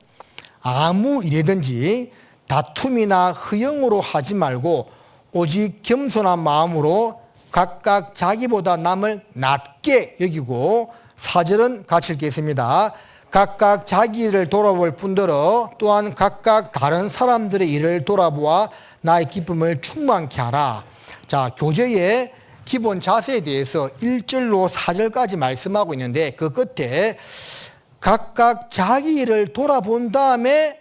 아무 일이든지 다툼이나 허영으로 하지 말고 오직 겸손한 마음으로 각각 자기보다 남을 낮게 여기고 4절은 같이 읽겠습니다. 각각 자기 일을 돌아볼 뿐더러 또한 각각 다른 사람들의 일을 돌아보아 나의 기쁨을 충만케 하라. 자, 교제의 기본 자세에 대해서 1절로 4절까지 말씀하고 있는데 그 끝에 각각 자기 일을 돌아본 다음에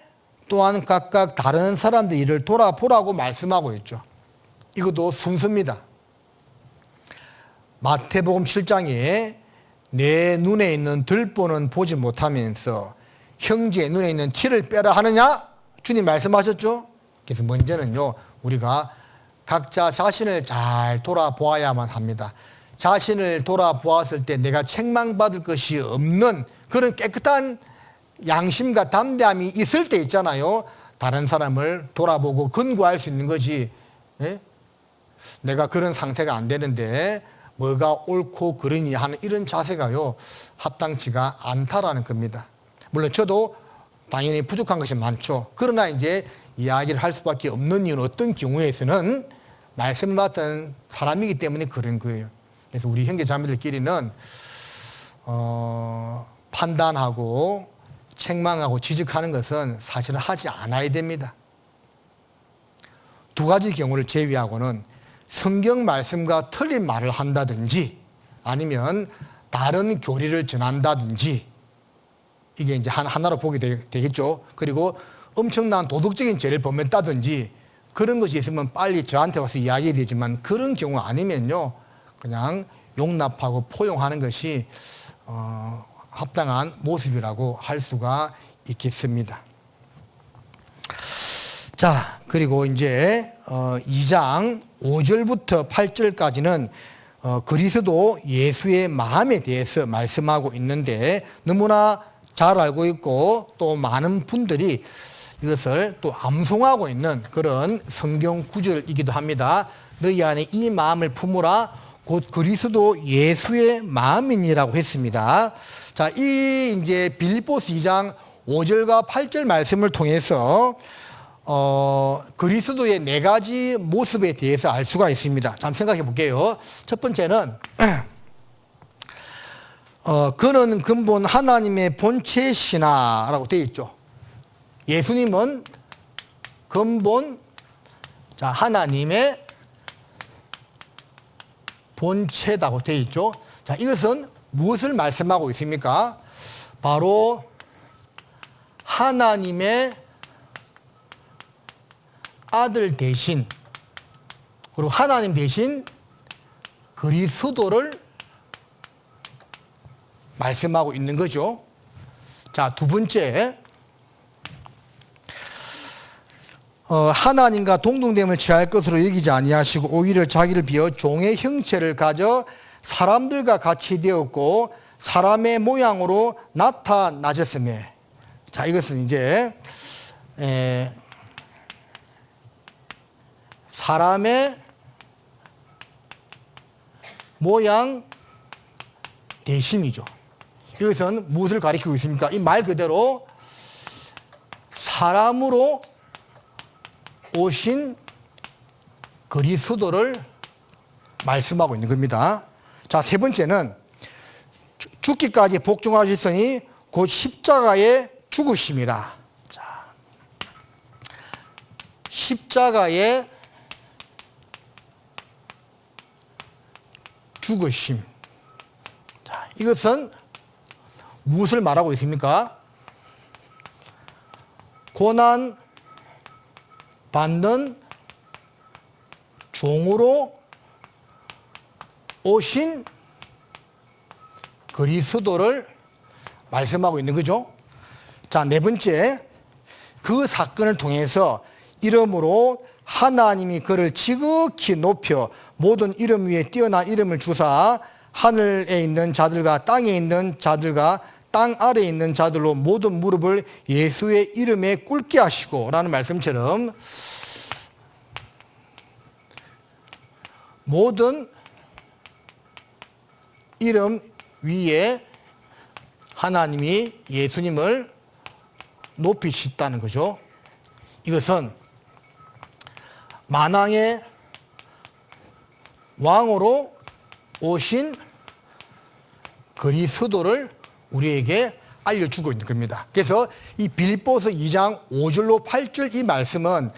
또한 각각 다른 사람들 일을 돌아보라고 말씀하고 있죠. 이것도 순서입니다. 마태복음 7장에 내 눈에 있는 들보는 보지 못하면서 형제의 눈에 있는 티를 빼라 하느냐? 주님 말씀하셨죠? 그래서 먼저는요, 우리가 각자 자신을 잘 돌아보아야만 합니다. 자신을 돌아보았을 때 내가 책망받을 것이 없는 그런 깨끗한 양심과 담대함이 있을 때 있잖아요. 다른 사람을 돌아보고 근거할 수 있는 거지. 예? 내가 그런 상태가 안 되는데 뭐가 옳고 그르니 하는 이런 자세가요, 합당치가 않다라는 겁니다. 물론 저도 당연히 부족한 것이 많죠. 그러나 이제 이야기를 할 수밖에 없는 이유는 어떤 경우에서는 말씀을 맡은 사람이기 때문에 그런 거예요. 그래서 우리 형제 자매들끼리는 판단하고 책망하고 지적하는 것은 사실은 하지 않아야 됩니다. 두 가지 경우를 제외하고는 성경 말씀과 틀린 말을 한다든지 아니면 다른 교리를 전한다든지 이게 이제 하나로 보게 되겠죠. 그리고 엄청난 도덕적인 죄를 범했다든지 그런 것이 있으면 빨리 저한테 와서 이야기해야 되지만 그런 경우 아니면요, 그냥 용납하고 포용하는 것이 합당한 모습이라고 할 수가 있겠습니다. 자, 그리고 이제 2장 5절부터 8절까지는 그리스도 예수의 마음에 대해서 말씀하고 있는데 너무나 잘 알고 있고 또 많은 분들이 이것을 또 암송하고 있는 그런 성경 구절이기도 합니다. 너희 안에 이 마음을 품으라 곧 그리스도 예수의 마음이니라고 했습니다. 자, 이 이제 빌립보서 2장 5절과 8절 말씀을 통해서 그리스도의 네 가지 모습에 대해서 알 수가 있습니다. 한번 생각해 볼게요. 첫 번째는 그는 근본 하나님의 본체시나라고 되어 있죠. 예수님은 근본 하나님의 본체다고 되어 있죠. 자, 이것은 무엇을 말씀하고 있습니까? 바로 하나님의 아들 대신, 그리고 하나님 대신 그리스도를 말씀하고 있는 거죠. 자, 두 번째, 하나님과 동등됨을 취할 것으로 여기지 아니하시고 오히려 자기를 비어 종의 형체를 가져 사람들과 같이 되었고 사람의 모양으로 나타나셨으며. 자, 이것은 이제 사람의 모양 대심이죠. 이것은 무엇을 가리키고 있습니까? 이 말 그대로 사람으로 오신 그리스도를 말씀하고 있는 겁니다. 자, 세 번째는 죽기까지 복종하셨으니 곧 십자가에 죽으심이라. 자, 십자가에 죽으심. 자, 이것은 무엇을 말하고 있습니까? 고난 받는 종으로 오신 그리스도를 말씀하고 있는 거죠. 자, 네 번째, 그 사건을 통해서 이름으로 하나님이 그를 지극히 높여 모든 이름 위에 뛰어난 이름을 주사 하늘에 있는 자들과 땅에 있는 자들과 땅 아래에 있는 자들로 모든 무릎을 예수의 이름에 꿇게 하시고 라는 말씀처럼 모든 이름 위에 하나님이 예수님을 높이셨다는 거죠. 이것은 만왕의 왕으로 오신 그리스도를 우리에게 알려주고 있는 겁니다. 그래서 이 빌립보서 2장 5절로 8절 이 말씀은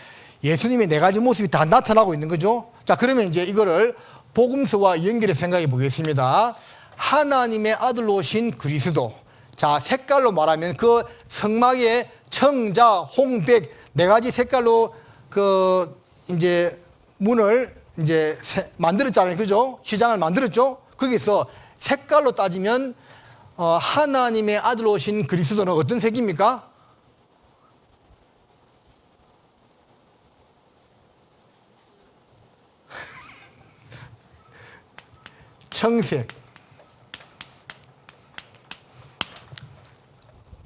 예수님의 네 가지 모습이 다 나타나고 있는 거죠. 자, 그러면 이제 이거를 복음서와 연결해 생각해 보겠습니다. 하나님의 아들로 오신 그리스도. 자, 색깔로 말하면 그 성막의 청자, 홍백 네 가지 색깔로 이제 문을 이제 만들었잖아요. 그죠? 시장을 만들었죠? 거기서 색깔로 따지면 하나님의 아들로 오신 그리스도는 어떤 색입니까? 청색.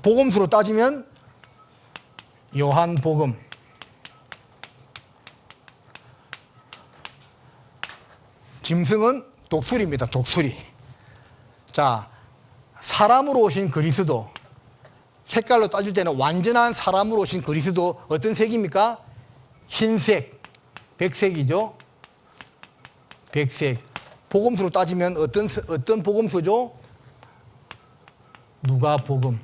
복음수로 따지면 요한복음. 짐승은 독수리입니다. 독수리. 자, 사람으로 오신 그리스도. 색깔로 따질 때는 완전한 사람으로 오신 그리스도 어떤 색입니까? 흰색, 백색이죠. 백색. 복음수로 따지면 어떤 복음수죠? 누가복음.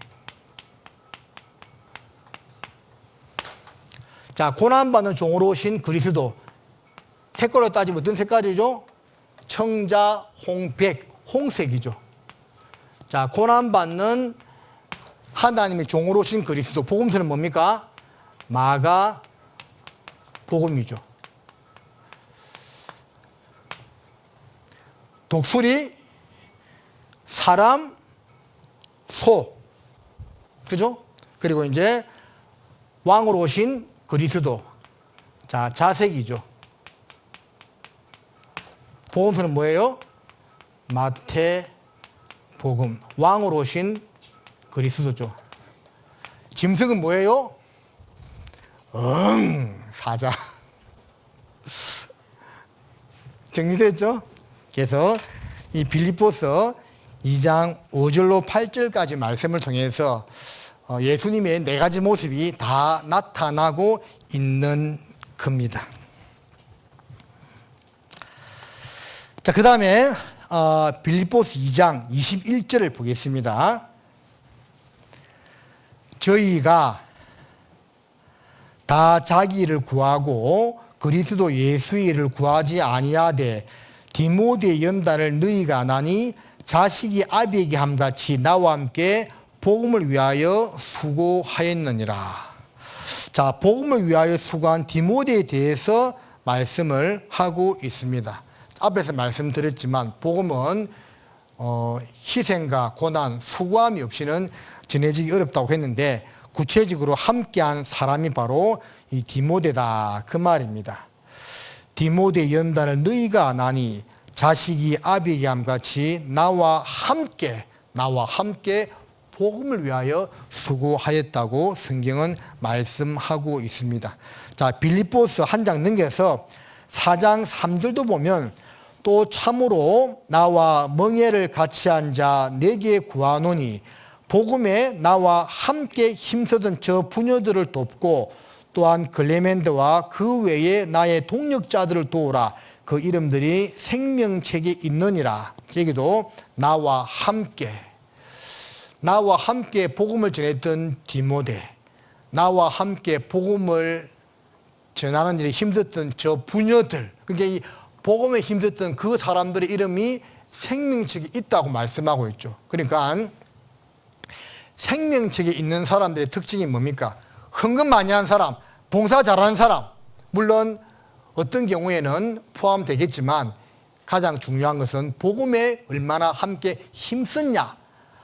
자, 고난받는 종으로 오신 그리스도. 색깔로 따지면 어떤 색깔이죠? 청자, 홍백, 홍색이죠. 자, 고난받는 하나님의 종으로 오신 그리스도. 복음서는 뭡니까? 마가 복음이죠. 독수리, 사람, 소. 그죠? 그리고 이제 왕으로 오신 그리스도. 자, 자색이죠. 복음서는 뭐예요? 마태복음. 왕으로 오신 그리스도죠. 짐승은 뭐예요? 사자. 정리됐죠? 그래서 이 빌립보서 2장 5절로 8절까지 말씀을 통해서 예수님의 네 가지 모습이 다 나타나고 있는 겁니다. 자, 그 다음에 빌립보서 2장 21절을 보겠습니다. 저희가 다 자기 일을 구하고 그리스도 예수의 일을 구하지 아니하되 디모데의 연단을 너희가 안 하니 자식이 아비에게 함같이 나와 함께 복음을 위하여 수고하였느니라. 자, 복음을 위하여 수고한 디모데에 대해서 말씀을 하고 있습니다. 앞에서 말씀드렸지만 복음은 희생과 고난, 수고함이 없이는 전해지기 어렵다고 했는데 구체적으로 함께한 사람이 바로 이 디모데다 그 말입니다. 디모데의 연단을 너희가 안 하니 자식이 아비에게 함같이 나와 함께 복음을 위하여 수고하였다고 성경은 말씀하고 있습니다. 자, 빌립보서 한 장 넘겨서 4장 3절도 보면 또 참으로 나와 멍에를 같이 한 자 내게 구하노니 복음에 나와 함께 힘쓰던 저 부녀들을 돕고 또한 클레멘드와 그 외에 나의 동력자들을 도우라. 그 이름들이 생명책에 있느니라. 여기도 나와 함께 복음을 전했던 디모데, 나와 함께 복음을 전하는 일에 힘썼던 저 부녀들, 그러니까 이 복음에 힘썼던 그 사람들의 이름이 생명책에 있다고 말씀하고 있죠. 그러니까 생명책에 있는 사람들의 특징이 뭡니까? 헌금 많이 한 사람, 봉사 잘하는 사람, 물론 어떤 경우에는 포함되겠지만 가장 중요한 것은 복음에 얼마나 함께 힘썼냐,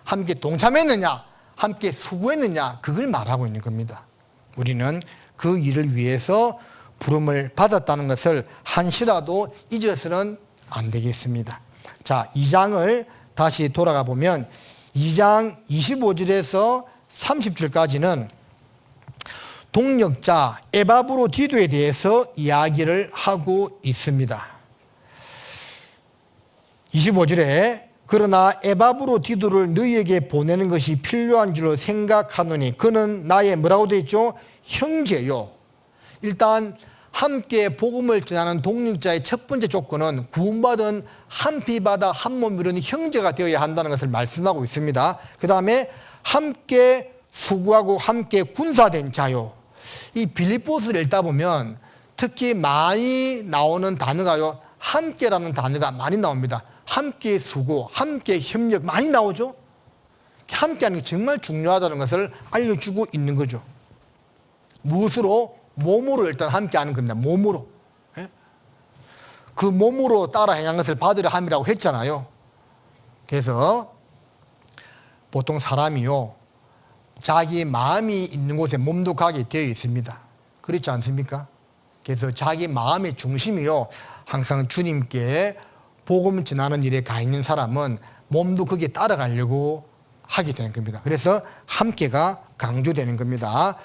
함께 동참했느냐, 함께 수고했느냐, 그걸 말하고 있는 겁니다. 우리는 그 일을 위해서 부름을 받았다는 것을 한시라도 잊어서는 안 되겠습니다. 자, 2장을 다시 돌아가 보면 2장 25절에서 30절까지는 동력자 에바브로디도에 대해서 이야기를 하고 있습니다. 25절에 그러나 에바브로디도를 너희에게 보내는 것이 필요한 줄로 생각하노니 그는 나의 뭐라고 되어 있죠? 형제요. 일단 함께 복음을 전하는 동력자의 첫 번째 조건은 구원받은 한 피바다 한 몸 이루는 형제가 되어야 한다는 것을 말씀하고 있습니다. 그 다음에 함께 수고하고 함께 군사된 자요. 이 빌립보서를 읽다 보면 특히 많이 나오는 단어가요, 함께라는 단어가 많이 나옵니다. 함께 수고, 함께 협력 많이 나오죠. 함께하는 게 정말 중요하다는 것을 알려주고 있는 거죠. 무엇으로? 몸으로 일단 함께하는 겁니다. 몸으로. 그 몸으로 따라 행한 것을 받으려 함이라고 했잖아요. 그래서 보통 사람이요, 자기 마음이 있는 곳에 몸도 가게 되어 있습니다. 그렇지 않습니까? 그래서 자기 마음의 중심이요, 항상 주님께 복음 전하는 일에 가 있는 사람은 몸도 거기에 따라가려고 하게 되는 겁니다. 그래서 함께가 강조되는 겁니다.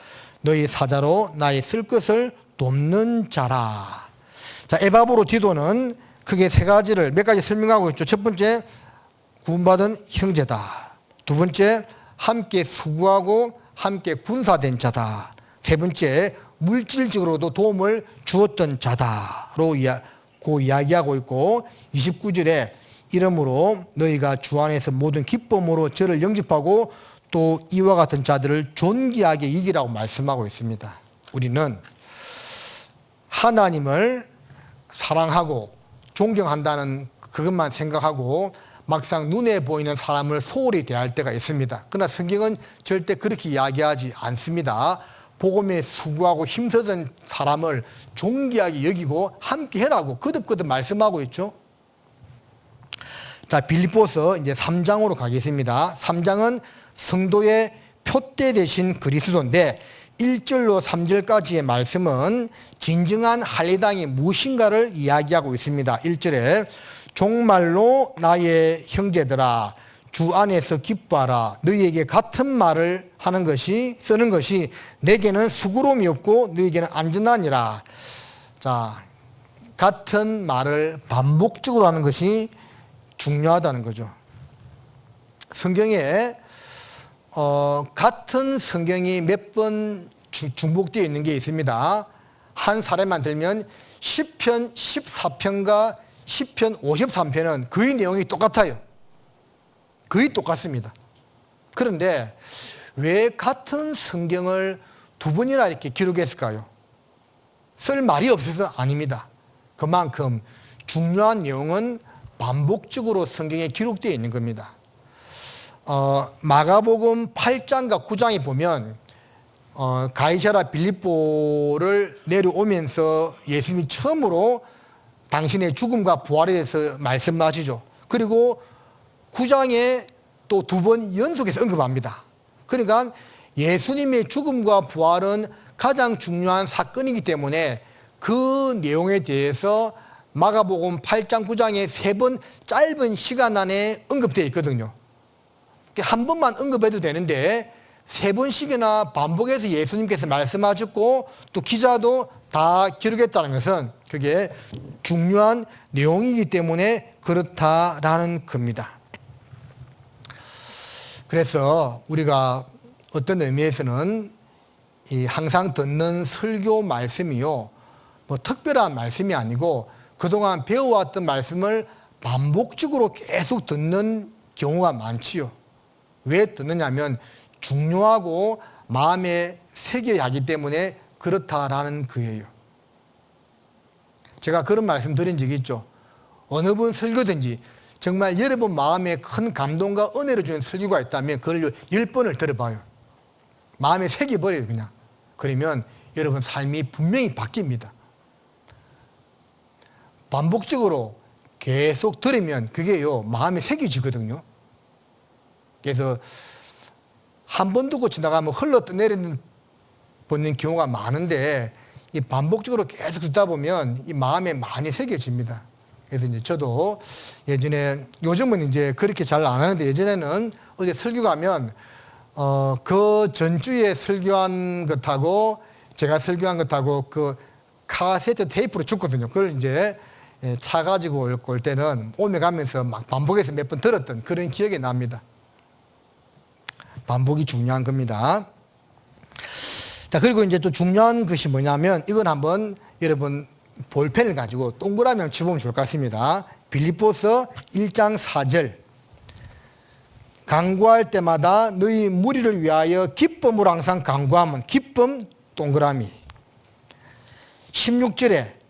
너희 사자로 나의 쓸 것을 돕는 자라. 자, 에바브로디도는 크게 세 가지를 몇 가지 설명하고 있죠. 첫 번째, 구원받은 형제다. 두 번째, 함께 수고하고 함께 군사된 자다. 세 번째, 물질적으로도 도움을 주었던 자다로 이야기하고 있고, 29절에 이러므로 너희가 주 안에서 모든 기쁨으로 저를 영접하고 또 이와 같은 자들을 존귀하게 이기라고 말씀하고 있습니다. 우리는 하나님을 사랑하고 존경한다는 그것만 생각하고 막상 눈에 보이는 사람을 소홀히 대할 때가 있습니다. 그러나 성경은 절대 그렇게 이야기하지 않습니다. 복음에 수고하고 힘쓰던 사람을 존귀하게 여기고 함께 해라고 거듭거듭 말씀하고 있죠. 자, 빌립보서 이제 3장으로 가겠습니다. 3장은 성도의 표대 되신 그리스도인데 1절로 3절까지의 말씀은 진정한 할례당이 무엇인가를 이야기하고 있습니다. 1절에 종말로 나의 형제들아 주 안에서 기뻐하라. 너희에게 같은 말을 쓰는 것이 내게는 수고로움이 없고 너희에게는 안전하니라. 자, 같은 말을 반복적으로 하는 것이 중요하다는 거죠. 성경에 같은 성경이 몇 번 중복되어 있는 게 있습니다. 한 사례만 들면 시편 14편과 시편 53편은 거의 내용이 똑같아요. 거의 똑같습니다. 그런데 왜 같은 성경을 두 번이나 이렇게 기록했을까요? 쓸 말이 없어서 아닙니다. 그만큼 중요한 내용은 반복적으로 성경에 기록되어 있는 겁니다. 마가복음 8장과 9장에 보면 가이사랴 빌립보를 내려오면서 예수님이 처음으로 당신의 죽음과 부활에 대해서 말씀하시죠. 그리고 9장에 또 두 번 연속해서 언급합니다. 그러니까 예수님의 죽음과 부활은 가장 중요한 사건이기 때문에 그 내용에 대해서 마가복음 8장 9장에 세 번 짧은 시간 안에 언급되어 있거든요. 한 번만 언급해도 되는데 세 번씩이나 반복해서 예수님께서 말씀하셨고 또 기자도 다 기록했다는 것은 그게 중요한 내용이기 때문에 그렇다라는 겁니다. 그래서 우리가 어떤 의미에서는 이 항상 듣는 설교 말씀이요, 뭐 특별한 말씀이 아니고 그동안 배워왔던 말씀을 반복적으로 계속 듣는 경우가 많지요. 왜 듣느냐면 중요하고 마음에 새겨야 하기 때문에 그렇다라는 거예요. 제가 그런 말씀 드린 적이 있죠. 어느 분 설교든지 정말 여러분 마음에 큰 감동과 은혜를 주는 설교가 있다면 그걸 10번을 들어봐요. 마음에 새겨버려요, 그냥. 그러면 여러분 삶이 분명히 바뀝니다. 반복적으로 계속 들으면 그게요, 마음에 새겨지거든요. 그래서 한 번 듣고 지나가면 흘러 떠내리는 버는 경우가 많은데 이 반복적으로 계속 듣다 보면 이 마음에 많이 새겨집니다. 그래서 이제 저도 예전에, 요즘은 이제 그렇게 잘 안 하는데 예전에는 어디 설교 가면 그 전주에 설교한 것하고 제가 설교한 것하고 그 카세트 테이프로 줬거든요. 그걸 이제 차 가지고 올 때는 오며 가면서 막 반복해서 몇 번 들었던 그런 기억이 납니다. 반복이 중요한 겁니다. 자, 그리고 이제 또 중요한 것이 뭐냐면 이건 한번 여러분 볼펜을 가지고 동그라미 한번 쳐보면 좋을 것 같습니다. 빌립보서 1장 4절. 간구할 때마다 너희 무리를 위하여 기쁨으로 항상 간구하면, 기쁨 동그라미. 16절에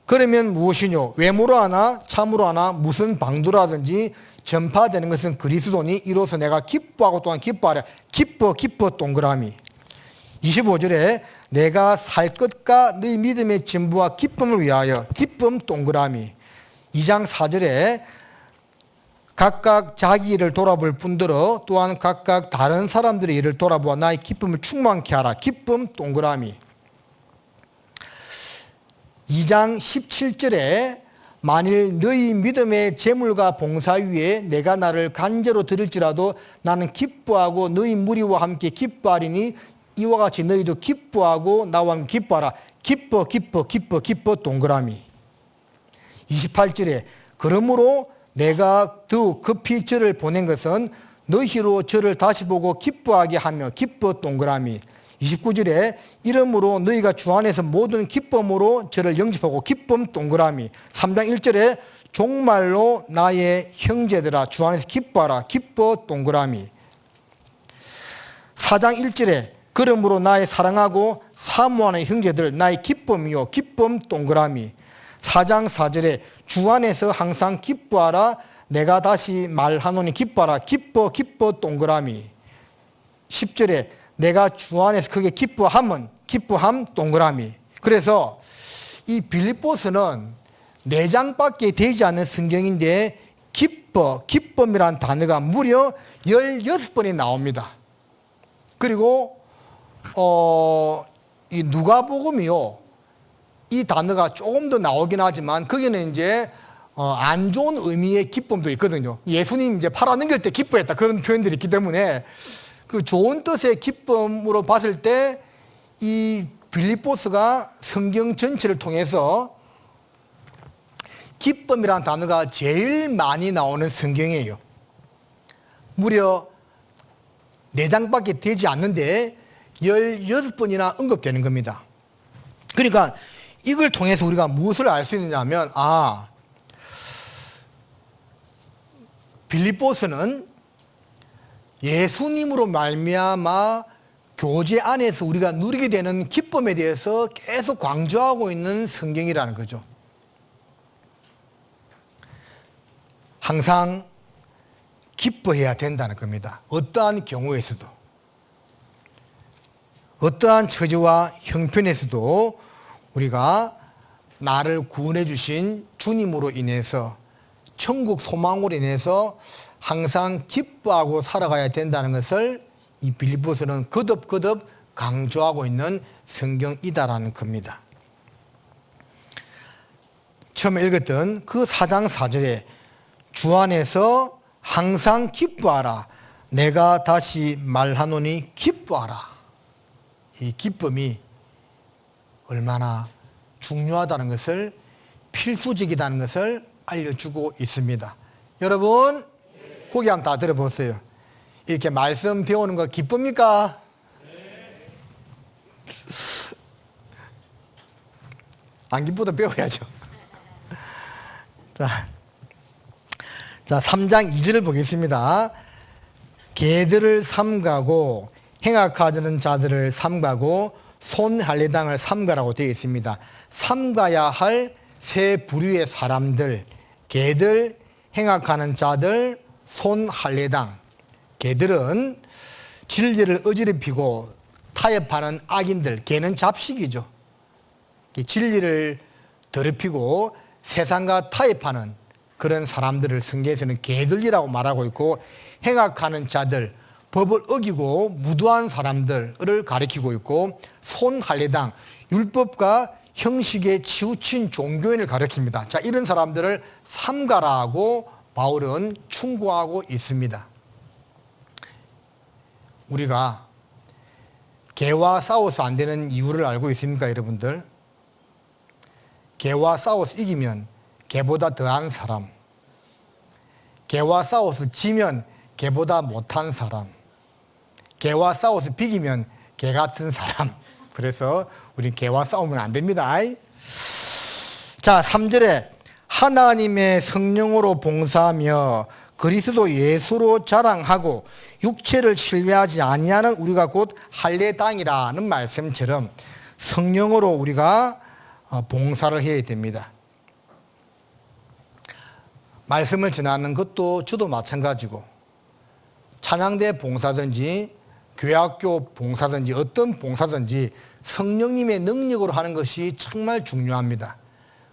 그러면 무엇이뇨? 외모로 하나 참으로 하나 무슨 방도라든지 전파되는 것은 그리스도니 이로써 내가 기뻐하고 또한 기뻐하랴. 기뻐 동그라미. 25절에 내가 살 것과 너희 믿음의 전부와 기쁨을 위하여, 기쁨 동그라미. 2장 4절에 각각 자기 일을 돌아볼 뿐더러 또한 각각 다른 사람들의 일을 돌아보아 나의 기쁨을 충만케 하라. 기쁨 동그라미. 2장 17절에 만일 너희 믿음의 재물과 봉사 위에 내가 나를 간제로 드릴지라도 나는 기뻐하고 너희 무리와 함께 기뻐하리니 이와 같이 너희도 기뻐하고 나와 함께 기뻐하라. 기뻐 동그라미. 28절에 그러므로 내가 더욱 급히 저를 보낸 것은 너희로 저를 다시 보고 기뻐하게 하며, 기뻐 동그라미. 29절에 이러므로 너희가 주 안에서 모든 기쁨으로 저를 영접하고, 기쁨 동그라미. 3장 1절에 종말로 나의 형제들아 주 안에서 기뻐하라. 기뻐 동그라미. 4장 1절에 그러므로 나의 사랑하고 사모하는 형제들 나의 기쁨이요. 기쁨 동그라미. 4장 4절에 주 안에서 항상 기뻐하라. 내가 다시 말하노니 기뻐하라. 기뻐 동그라미. 10절에 내가 주 안에서 크게 기뻐함은, 기뻐함 동그라미. 그래서 이 빌립보서는 4장밖에 되지 않는 성경인데 기쁨이라는 단어가 무려 16번이 나옵니다. 그리고 이 누가복음이요, 이 단어가 조금 더 나오긴 하지만 거기는 이제 안 좋은 의미의 기쁨도 있거든요. 예수님 이제 팔아넘길 때 기뻐했다, 그런 표현들이 있기 때문에 그 좋은 뜻의 기쁨으로 봤을 때 이 빌립보서가 성경 전체를 통해서 기쁨이라는 단어가 제일 많이 나오는 성경이에요. 무려 4장밖에 되지 않는데 16번이나 언급되는 겁니다. 그러니까 이걸 통해서 우리가 무엇을 알 수 있느냐면, 빌립보서는 예수님으로 말미암아 교제 안에서 우리가 누리게 되는 기쁨에 대해서 계속 강조하고 있는 성경이라는 거죠. 항상 기뻐해야 된다는 겁니다. 어떠한 경우에서도, 어떠한 처지와 형편에서도 우리가 나를 구원해 주신 주님으로 인해서, 천국 소망으로 인해서 항상 기뻐하고 살아가야 된다는 것을 이 빌립보서는 거듭거듭 강조하고 있는 성경이다라는 겁니다. 처음에 읽었던 그 4장 4절에 주 안에서 항상 기뻐하라. 내가 다시 말하노니 기뻐하라. 이 기쁨이 얼마나 중요하다는 것을, 필수적이라는 것을 알려주고 있습니다. 여러분, 고개 한번 다 들어보세요. 이렇게 말씀 배우는 거 기쁩니까? 안 기뻐도 배워야죠. 자, 3장 2절을 보겠습니다. 개들을 삼가고 행악하려는 자들을 삼가고 손할례당을 삼가라고 되어 있습니다. 삼가야 할 세 부류의 사람들, 개들, 행악하는 자들, 손할례당. 개들은 진리를 어지럽히고 타협하는 악인들, 개는 잡식이죠. 진리를 더럽히고 세상과 타협하는 그런 사람들을 성경에서는 개들이라고 말하고 있고, 행악하는 자들, 법을 어기고 무도한 사람들을 가리키고 있고, 손할례당, 율법과 형식에 치우친 종교인을 가리킵니다. 자, 이런 사람들을 삼가라고 바울은 충고하고 있습니다. 우리가 개와 싸워서 안 되는 이유를 알고 있습니까, 여러분들? 개와 싸워서 이기면 개보다 더한 사람, 개와 싸워서 지면 개보다 못한 사람, 개와 싸워서 비기면 개 같은 사람. 그래서 우린 개와 싸우면 안 됩니다. 자, 3절에 하나님의 성령으로 봉사하며 그리스도 예수로 자랑하고 육체를 신뢰하지 아니하는 우리가 곧 할례당이라는 말씀처럼 성령으로 우리가 봉사를 해야 됩니다. 말씀을 전하는 것도 저도 마찬가지고, 찬양대 봉사든지 교회학교 봉사든지 어떤 봉사든지 성령님의 능력으로 하는 것이 정말 중요합니다.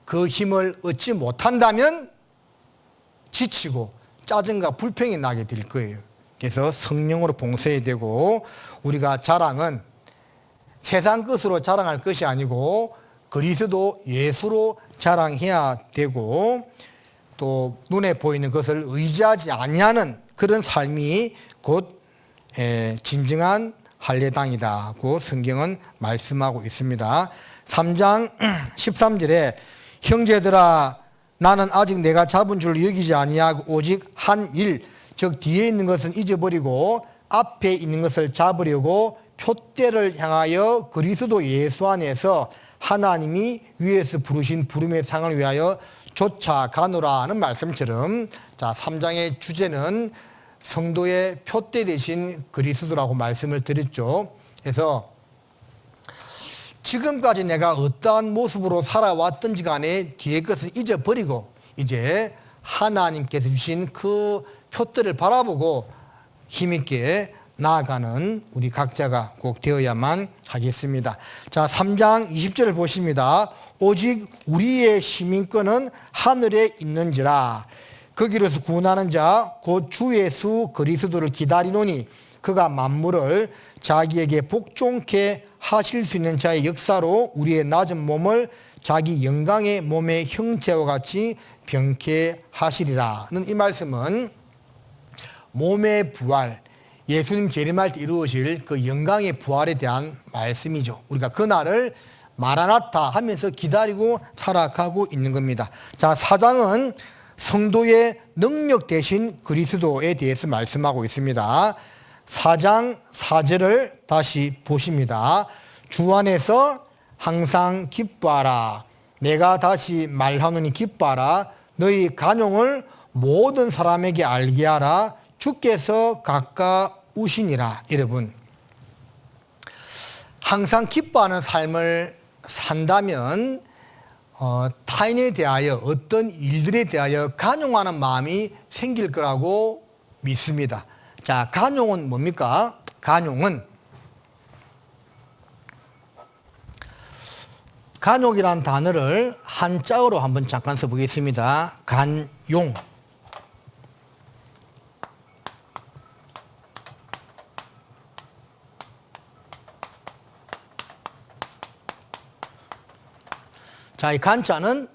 그 힘을 얻지 못한다면 지치고 짜증과 불평이 나게 될 거예요. 그래서 성령으로 봉사해야 되고, 우리가 자랑은 세상 것으로 자랑할 것이 아니고 그리스도 예수로 자랑해야 되고, 또 눈에 보이는 것을 의지하지 아니하는 그런 삶이 곧 진정한 할례당이다고 성경은 말씀하고 있습니다. 3장 13절에 형제들아 나는 아직 내가 잡은 줄 여기지 아니하고 오직 한 일, 즉 뒤에 있는 것은 잊어버리고 앞에 있는 것을 잡으려고 표대를 향하여 그리스도 예수 안에서 하나님이 위에서 부르신 부름의 상을 위하여 쫓아가노라 하는 말씀처럼, 자, 3장의 주제는 성도의 표대 대신 그리스도라고 말씀을 드렸죠. 그래서 지금까지 내가 어떠한 모습으로 살아왔든지 간에 뒤의 것은 잊어버리고 이제 하나님께서 주신 그 표대를 바라보고 힘있게 나아가는 우리 각자가 꼭 되어야만 하겠습니다. 자, 3장 20절을 보십니다. 오직 우리의 시민권은 하늘에 있는지라. 거기로서 구원하는 자 곧 주 예수 그리스도를 기다리노니 그가 만물을 자기에게 복종케 하실 수 있는 자의 역사로 우리의 낮은 몸을 자기 영광의 몸의 형체와 같이 병케 하시리라는 이 말씀은 몸의 부활, 예수님 재림할 때 이루어질 그 영광의 부활에 대한 말씀이죠. 우리가 그날을 마라나타 하면서 기다리고 살아가고 있는 겁니다. 자, 4장은 성도의 능력 대신 그리스도에 대해서 말씀하고 있습니다. 4장 4절을 다시 보십니다. 주 안에서 항상 기뻐하라. 내가 다시 말하노니 기뻐하라. 너희 간용을 모든 사람에게 알게 하라. 주께서 가까우시니라. 여러분, 항상 기뻐하는 삶을 산다면 타인에 대하여 어떤 일들에 대하여 간용하는 마음이 생길 거라고 믿습니다. 자, 간용은 뭡니까? 간용이란 단어를 한자어로 한번 잠깐 써보겠습니다. 간용. 자, 이 간자는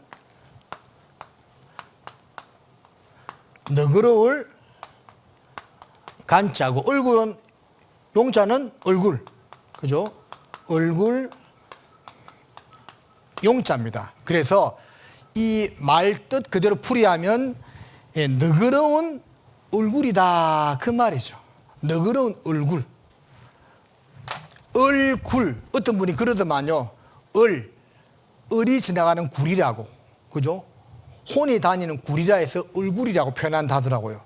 너그러울 간자고, 얼굴은, 용자는 얼굴. 그죠? 얼굴, 용자입니다. 그래서 이 말 뜻 그대로 풀이하면 너그러운 얼굴이다. 그 말이죠. 너그러운 얼굴. 얼굴. 어떤 분이 그러더만요. 을이 지나가는 굴이라고. 그죠? 혼이 다니는 굴이라 해서 얼굴이라고 표현한다더라고요.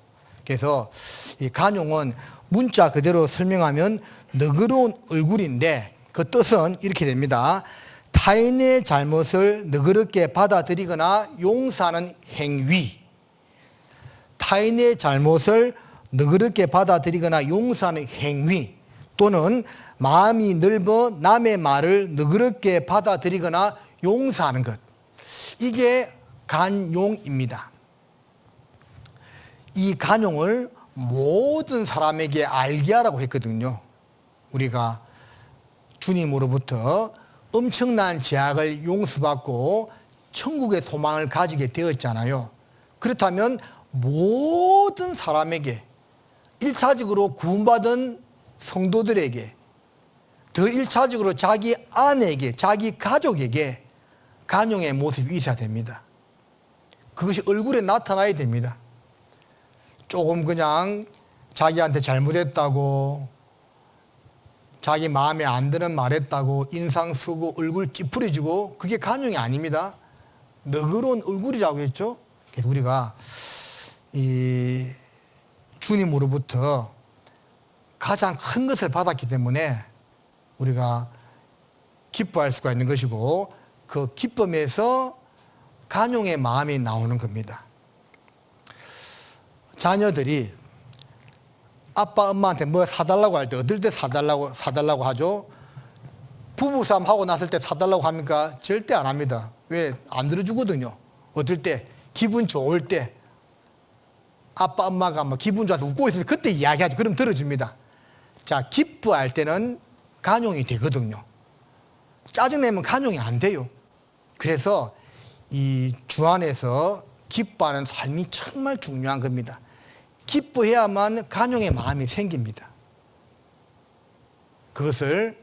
그래서 이 간용은 문자 그대로 설명하면 너그러운 얼굴인데 그 뜻은 이렇게 됩니다. 타인의 잘못을 너그럽게 받아들이거나 용서하는 행위. 타인의 잘못을 너그럽게 받아들이거나 용서하는 행위 또는 마음이 넓어 남의 말을 너그럽게 받아들이거나 용서하는 것. 이게 간용입니다. 이 간용을 모든 사람에게 알게 하라고 했거든요. 우리가 주님으로부터 엄청난 죄악을 용서받고 천국의 소망을 가지게 되었잖아요. 그렇다면 모든 사람에게, 1차적으로 구원받은 성도들에게, 더 1차적으로 자기 아내에게, 자기 가족에게 간용의 모습이 있어야 됩니다. 그것이 얼굴에 나타나야 됩니다. 조금 그냥 자기한테 잘못했다고, 자기 마음에 안 드는 말 했다고 인상 쓰고 얼굴 찌푸려지고, 그게 간용이 아닙니다. 너그러운 얼굴이라고 했죠. 그래서 우리가 이 주님으로부터 가장 큰 것을 받았기 때문에 우리가 기뻐할 수가 있는 것이고, 그 기쁨에서 간용의 마음이 나오는 겁니다. 자녀들이 아빠 엄마한테 뭐 사달라고 할 때 어떨 때 사달라고 하죠? 부부싸움 하고 났을 때 사달라고 합니까? 절대 안 합니다. 왜? 안 들어주거든요. 어떨 때? 기분 좋을 때 아빠 엄마가 뭐 기분 좋아서 웃고 있으면 그때 이야기하죠. 그럼 들어줍니다. 자, 기뻐할 때는 간용이 되거든요. 짜증내면 간용이 안 돼요. 그래서 이 주 안에서 기뻐하는 삶이 정말 중요한 겁니다. 기뻐해야만 간용의 마음이 생깁니다. 그것을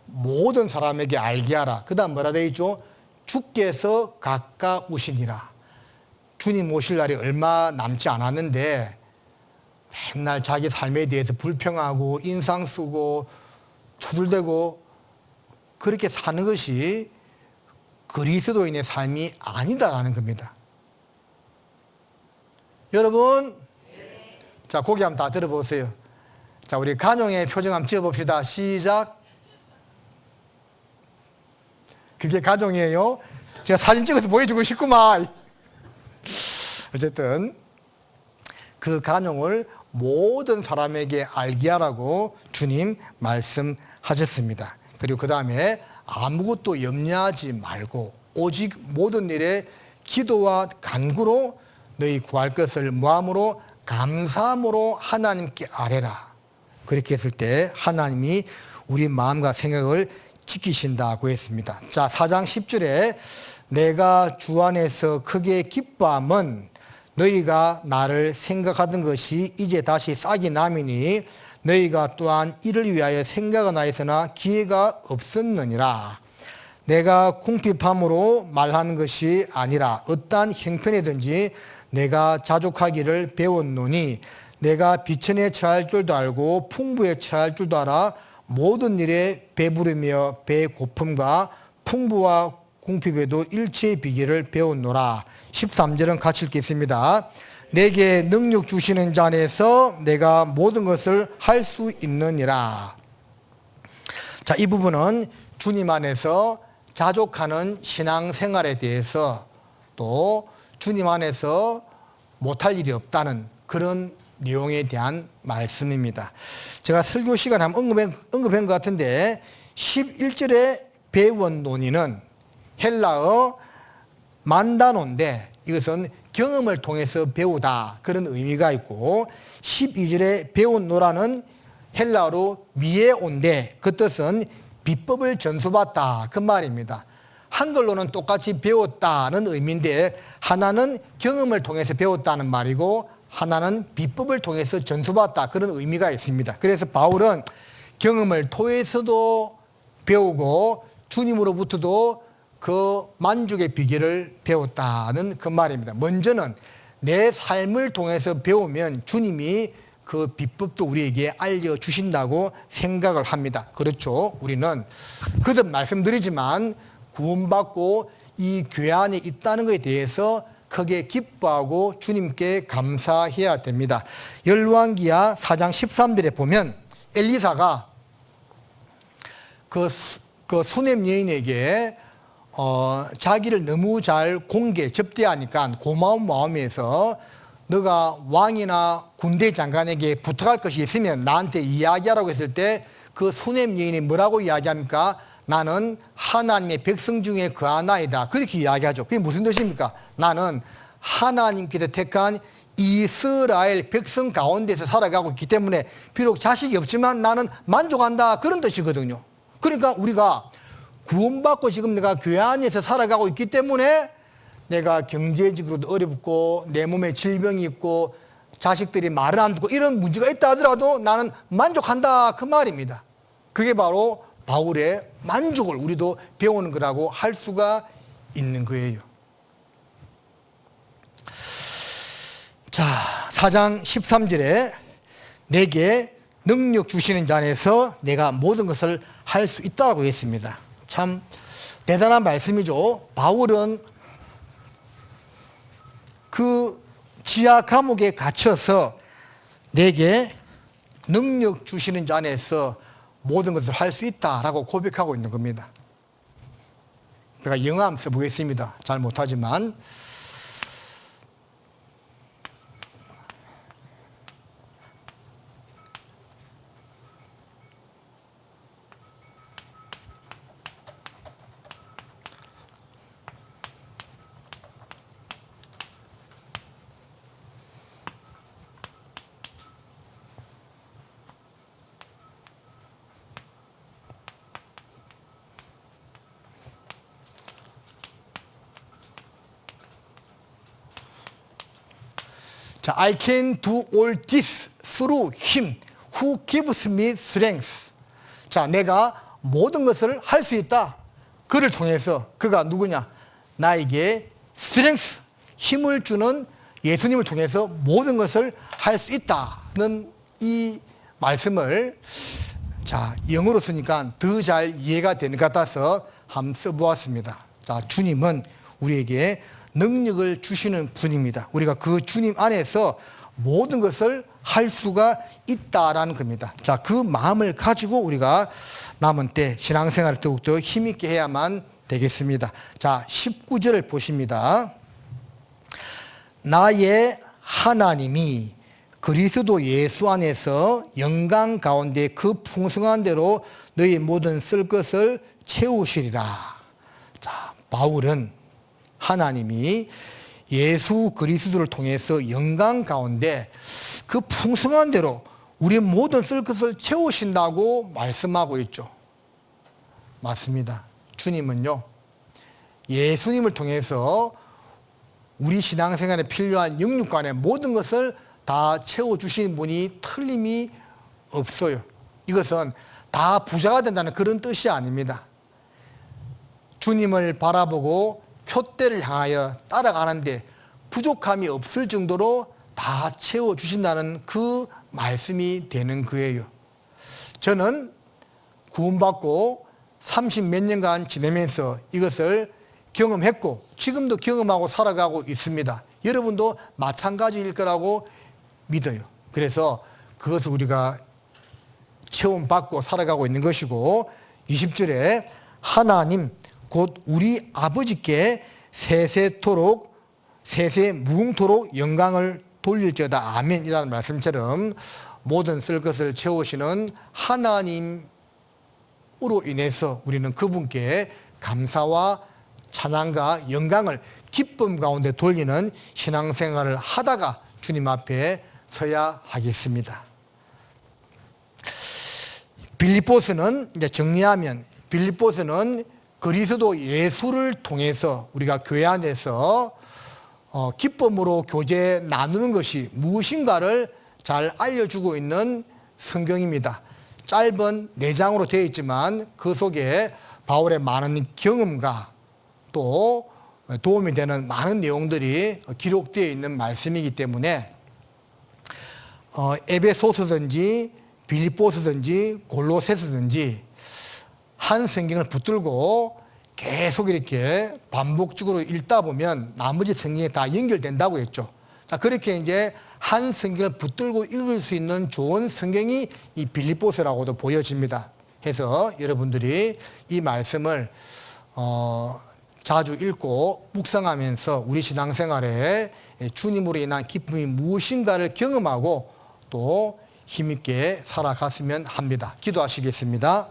모든 사람에게 알게 하라. 그 다음 뭐라 되어 있죠? 주께서 가까우시니라. 주님 오실 날이 얼마 남지 않았는데 맨날 자기 삶에 대해서 불평하고 인상 쓰고 투덜대고 그렇게 사는 것이 그리스도인의 삶이 아니다라는 겁니다. 여러분, 자, 고개 한번 다 들어보세요. 자, 우리 간용의 표정 한번 지어봅시다. 시작. 그게 간용이에요. 제가 사진 찍어서 보여주고 싶구만. 어쨌든 그 간용을 모든 사람에게 알게 하라고 주님 말씀하셨습니다. 그리고 그 다음에 아무것도 염려하지 말고 오직 모든 일에 기도와 간구로 너희 구할 것을 무함으로 감사함으로 하나님께 아뢰라. 그렇게 했을 때 하나님이 우리 마음과 생각을 지키신다고 했습니다. 자, 4장 10절에 내가 주 안에서 크게 기뻐함은 너희가 나를 생각하던 것이 이제 다시 싹이 남이니 너희가 또한 이를 위하여 생각은 하였으나 기회가 없었느니라. 내가 궁핍함으로 말하는 것이 아니라 어떠한 형편이든지 내가 자족하기를 배웠노니 내가 비천에 처할 줄도 알고 풍부에 처할 줄도 알아 모든 일에 배부르며 배고픔과 풍부와 궁핍에도 일체의 비결을 배웠노라. 13절은 같이 읽겠습니다. 내게 능력 주시는 자 안에서 내가 모든 것을 할 수 있느니라. 자, 이 부분은 주님 안에서 자족하는 신앙생활에 대해서 또 주님 안에서 못할 일이 없다는 그런 내용에 대한 말씀입니다. 제가 설교 시간에 한번 언급한 것 같은데 11절에 배운 논의는 헬라어 만다노인데 이것은 경험을 통해서 배우다 그런 의미가 있고 12절에 배운 노라는 헬라어로 미에온데 그 뜻은 비법을 전수받다 그 말입니다. 한글로는 똑같이 배웠다는 의미인데 하나는 경험을 통해서 배웠다는 말이고 하나는 비법을 통해서 전수받다 그런 의미가 있습니다. 그래서 바울은 경험을 통해서도 배우고 주님으로부터도 그 만족의 비결을 배웠다는 그 말입니다. 먼저는 내 삶을 통해서 배우면 주님이 그 비법도 우리에게 알려주신다고 생각을 합니다. 그렇죠. 우리는 거듭 말씀드리지만 구원받고 이 교회 안에 있다는 것에 대해서 크게 기뻐하고 주님께 감사해야 됩니다. 열왕기하 4장 13절에 보면 엘리사가 그 수넴 여인에게 자기를 너무 잘 접대하니까 고마운 마음에서 너가 왕이나 군대 장관에게 부탁할 것이 있으면 나한테 이야기하라고 했을 때 그 수넴 여인이 뭐라고 이야기합니까? 나는 하나님의 백성 중에 거하나이다. 그렇게 이야기하죠. 그게 무슨 뜻입니까? 나는 하나님께서 택한 이스라엘 백성 가운데서 살아가고 있기 때문에 비록 자식이 없지만 나는 만족한다. 그런 뜻이거든요. 그러니까 우리가 구원받고 지금 내가 교회 안에서 살아가고 있기 때문에 내가 경제적으로도 어렵고 내 몸에 질병이 있고 자식들이 말을 안 듣고 이런 문제가 있다 하더라도 나는 만족한다 그 말입니다. 그게 바로 바울의 만족을 우리도 배우는 거라고 할 수가 있는 거예요. 자, 4장 13절에 내게 능력 주시는 자 안에서 내가 모든 것을 할 수 있다고 했습니다. 참 대단한 말씀이죠. 바울은 그 지하 감옥에 갇혀서 내게 능력 주시는 자 안에서 모든 것을 할 수 있다라고 고백하고 있는 겁니다. 제가 영어 한번 써보겠습니다. 잘 못하지만 자, I can do all this through him who gives me strength. 자, 내가 모든 것을 할 수 있다. 그를 통해서 그가 누구냐? 나에게 strength, 힘을 주는 예수님을 통해서 모든 것을 할 수 있다는 이 말씀을 자, 영어로 쓰니까 더 잘 이해가 되는 것 같아서 한번 써보았습니다. 자, 주님은 우리에게 능력을 주시는 분입니다. 우리가 그 주님 안에서 모든 것을 할 수가 있다라는 겁니다. 자, 그 마음을 가지고 우리가 남은 때 신앙생활을 더욱더 힘있게 해야만 되겠습니다. 자, 19절을 보십니다. 나의 하나님이 그리스도 예수 안에서 영광 가운데 그 풍성한 대로 너희 모든 쓸 것을 채우시리라. 자, 바울은 하나님이 예수 그리스도를 통해서 영광 가운데 그 풍성한 대로 우리 모든 쓸 것을 채우신다고 말씀하고 있죠. 맞습니다. 주님은요, 예수님을 통해서 우리 신앙생활에 필요한 영육간의 모든 것을 다 채워주시는 분이 틀림이 없어요. 이것은 다 부자가 된다는 그런 뜻이 아닙니다. 주님을 바라보고 표대를 향하여 따라가는데 부족함이 없을 정도로 다 채워주신다는 그 말씀이 되는 거예요. 저는 구원받고 30몇 년간 지내면서 이것을 경험했고 지금도 경험하고 살아가고 있습니다. 여러분도 마찬가지일 거라고 믿어요. 그래서 그것을 우리가 체험받고 살아가고 있는 것이고 20절에 하나님 곧 우리 아버지께 세세토록 세세 무궁토록 영광을 돌릴지어다 아멘이라는 말씀처럼 모든 쓸 것을 채우시는 하나님으로 인해서 우리는 그분께 감사와 찬양과 영광을 기쁨 가운데 돌리는 신앙생활을 하다가 주님 앞에 서야 하겠습니다. 빌립보서는 이제 정리하면 빌립보서는 그리스도 예수를 통해서 우리가 교회 안에서 기쁨으로 교제 나누는 것이 무엇인가를 잘 알려주고 있는 성경입니다. 짧은 4장으로 되어 있지만 그 속에 바울의 많은 경험과 또 도움이 되는 많은 내용들이 기록되어 있는 말씀이기 때문에 에베소서든지 빌립보서든지 골로새서든지 한 성경을 붙들고 계속 이렇게 반복적으로 읽다 보면 나머지 성경에 다 연결된다고 했죠. 자, 그렇게 이제 한 성경을 붙들고 읽을 수 있는 좋은 성경이 이 빌립보서라고도 보여집니다. 해서 여러분들이 이 말씀을 자주 읽고 묵상하면서 우리 신앙생활에 주님으로 인한 기쁨이 무엇인가를 경험하고 또 힘있게 살아갔으면 합니다. 기도하시겠습니다.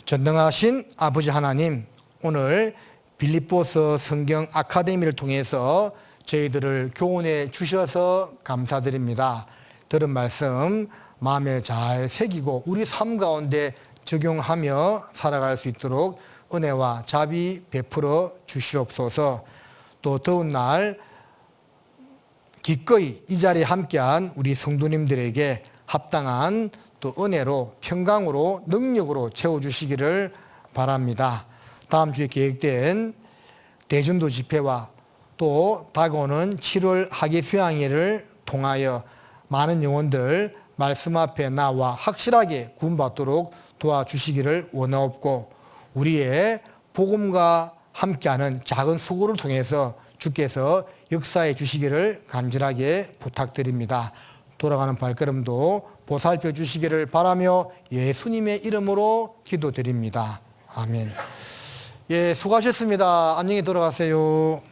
전능하신 아버지 하나님, 오늘 빌립보서 성경 아카데미를 통해서 저희들을 교훈해 주셔서 감사드립니다. 들은 말씀 마음에 잘 새기고 우리 삶 가운데 적용하며 살아갈 수 있도록 은혜와 자비 베풀어 주시옵소서. 또 더운 날 기꺼이 이 자리에 함께한 우리 성도님들에게 합당한 또 은혜로 평강으로 능력으로 채워주시기를 바랍니다. 다음 주에 계획된 대전도 집회와 또 다가오는 7월 학예 수양회를 통하여 많은 영혼들 말씀 앞에 나와 확실하게 구원받도록 도와주시기를 원하옵고 우리의 복음과 함께하는 작은 수고를 통해서 주께서 역사해 주시기를 간절하게 부탁드립니다. 돌아가는 발걸음도 보살펴 주시기를 바라며 예수님의 이름으로 기도드립니다. 아멘. 예, 수고하셨습니다. 안녕히 돌아가세요.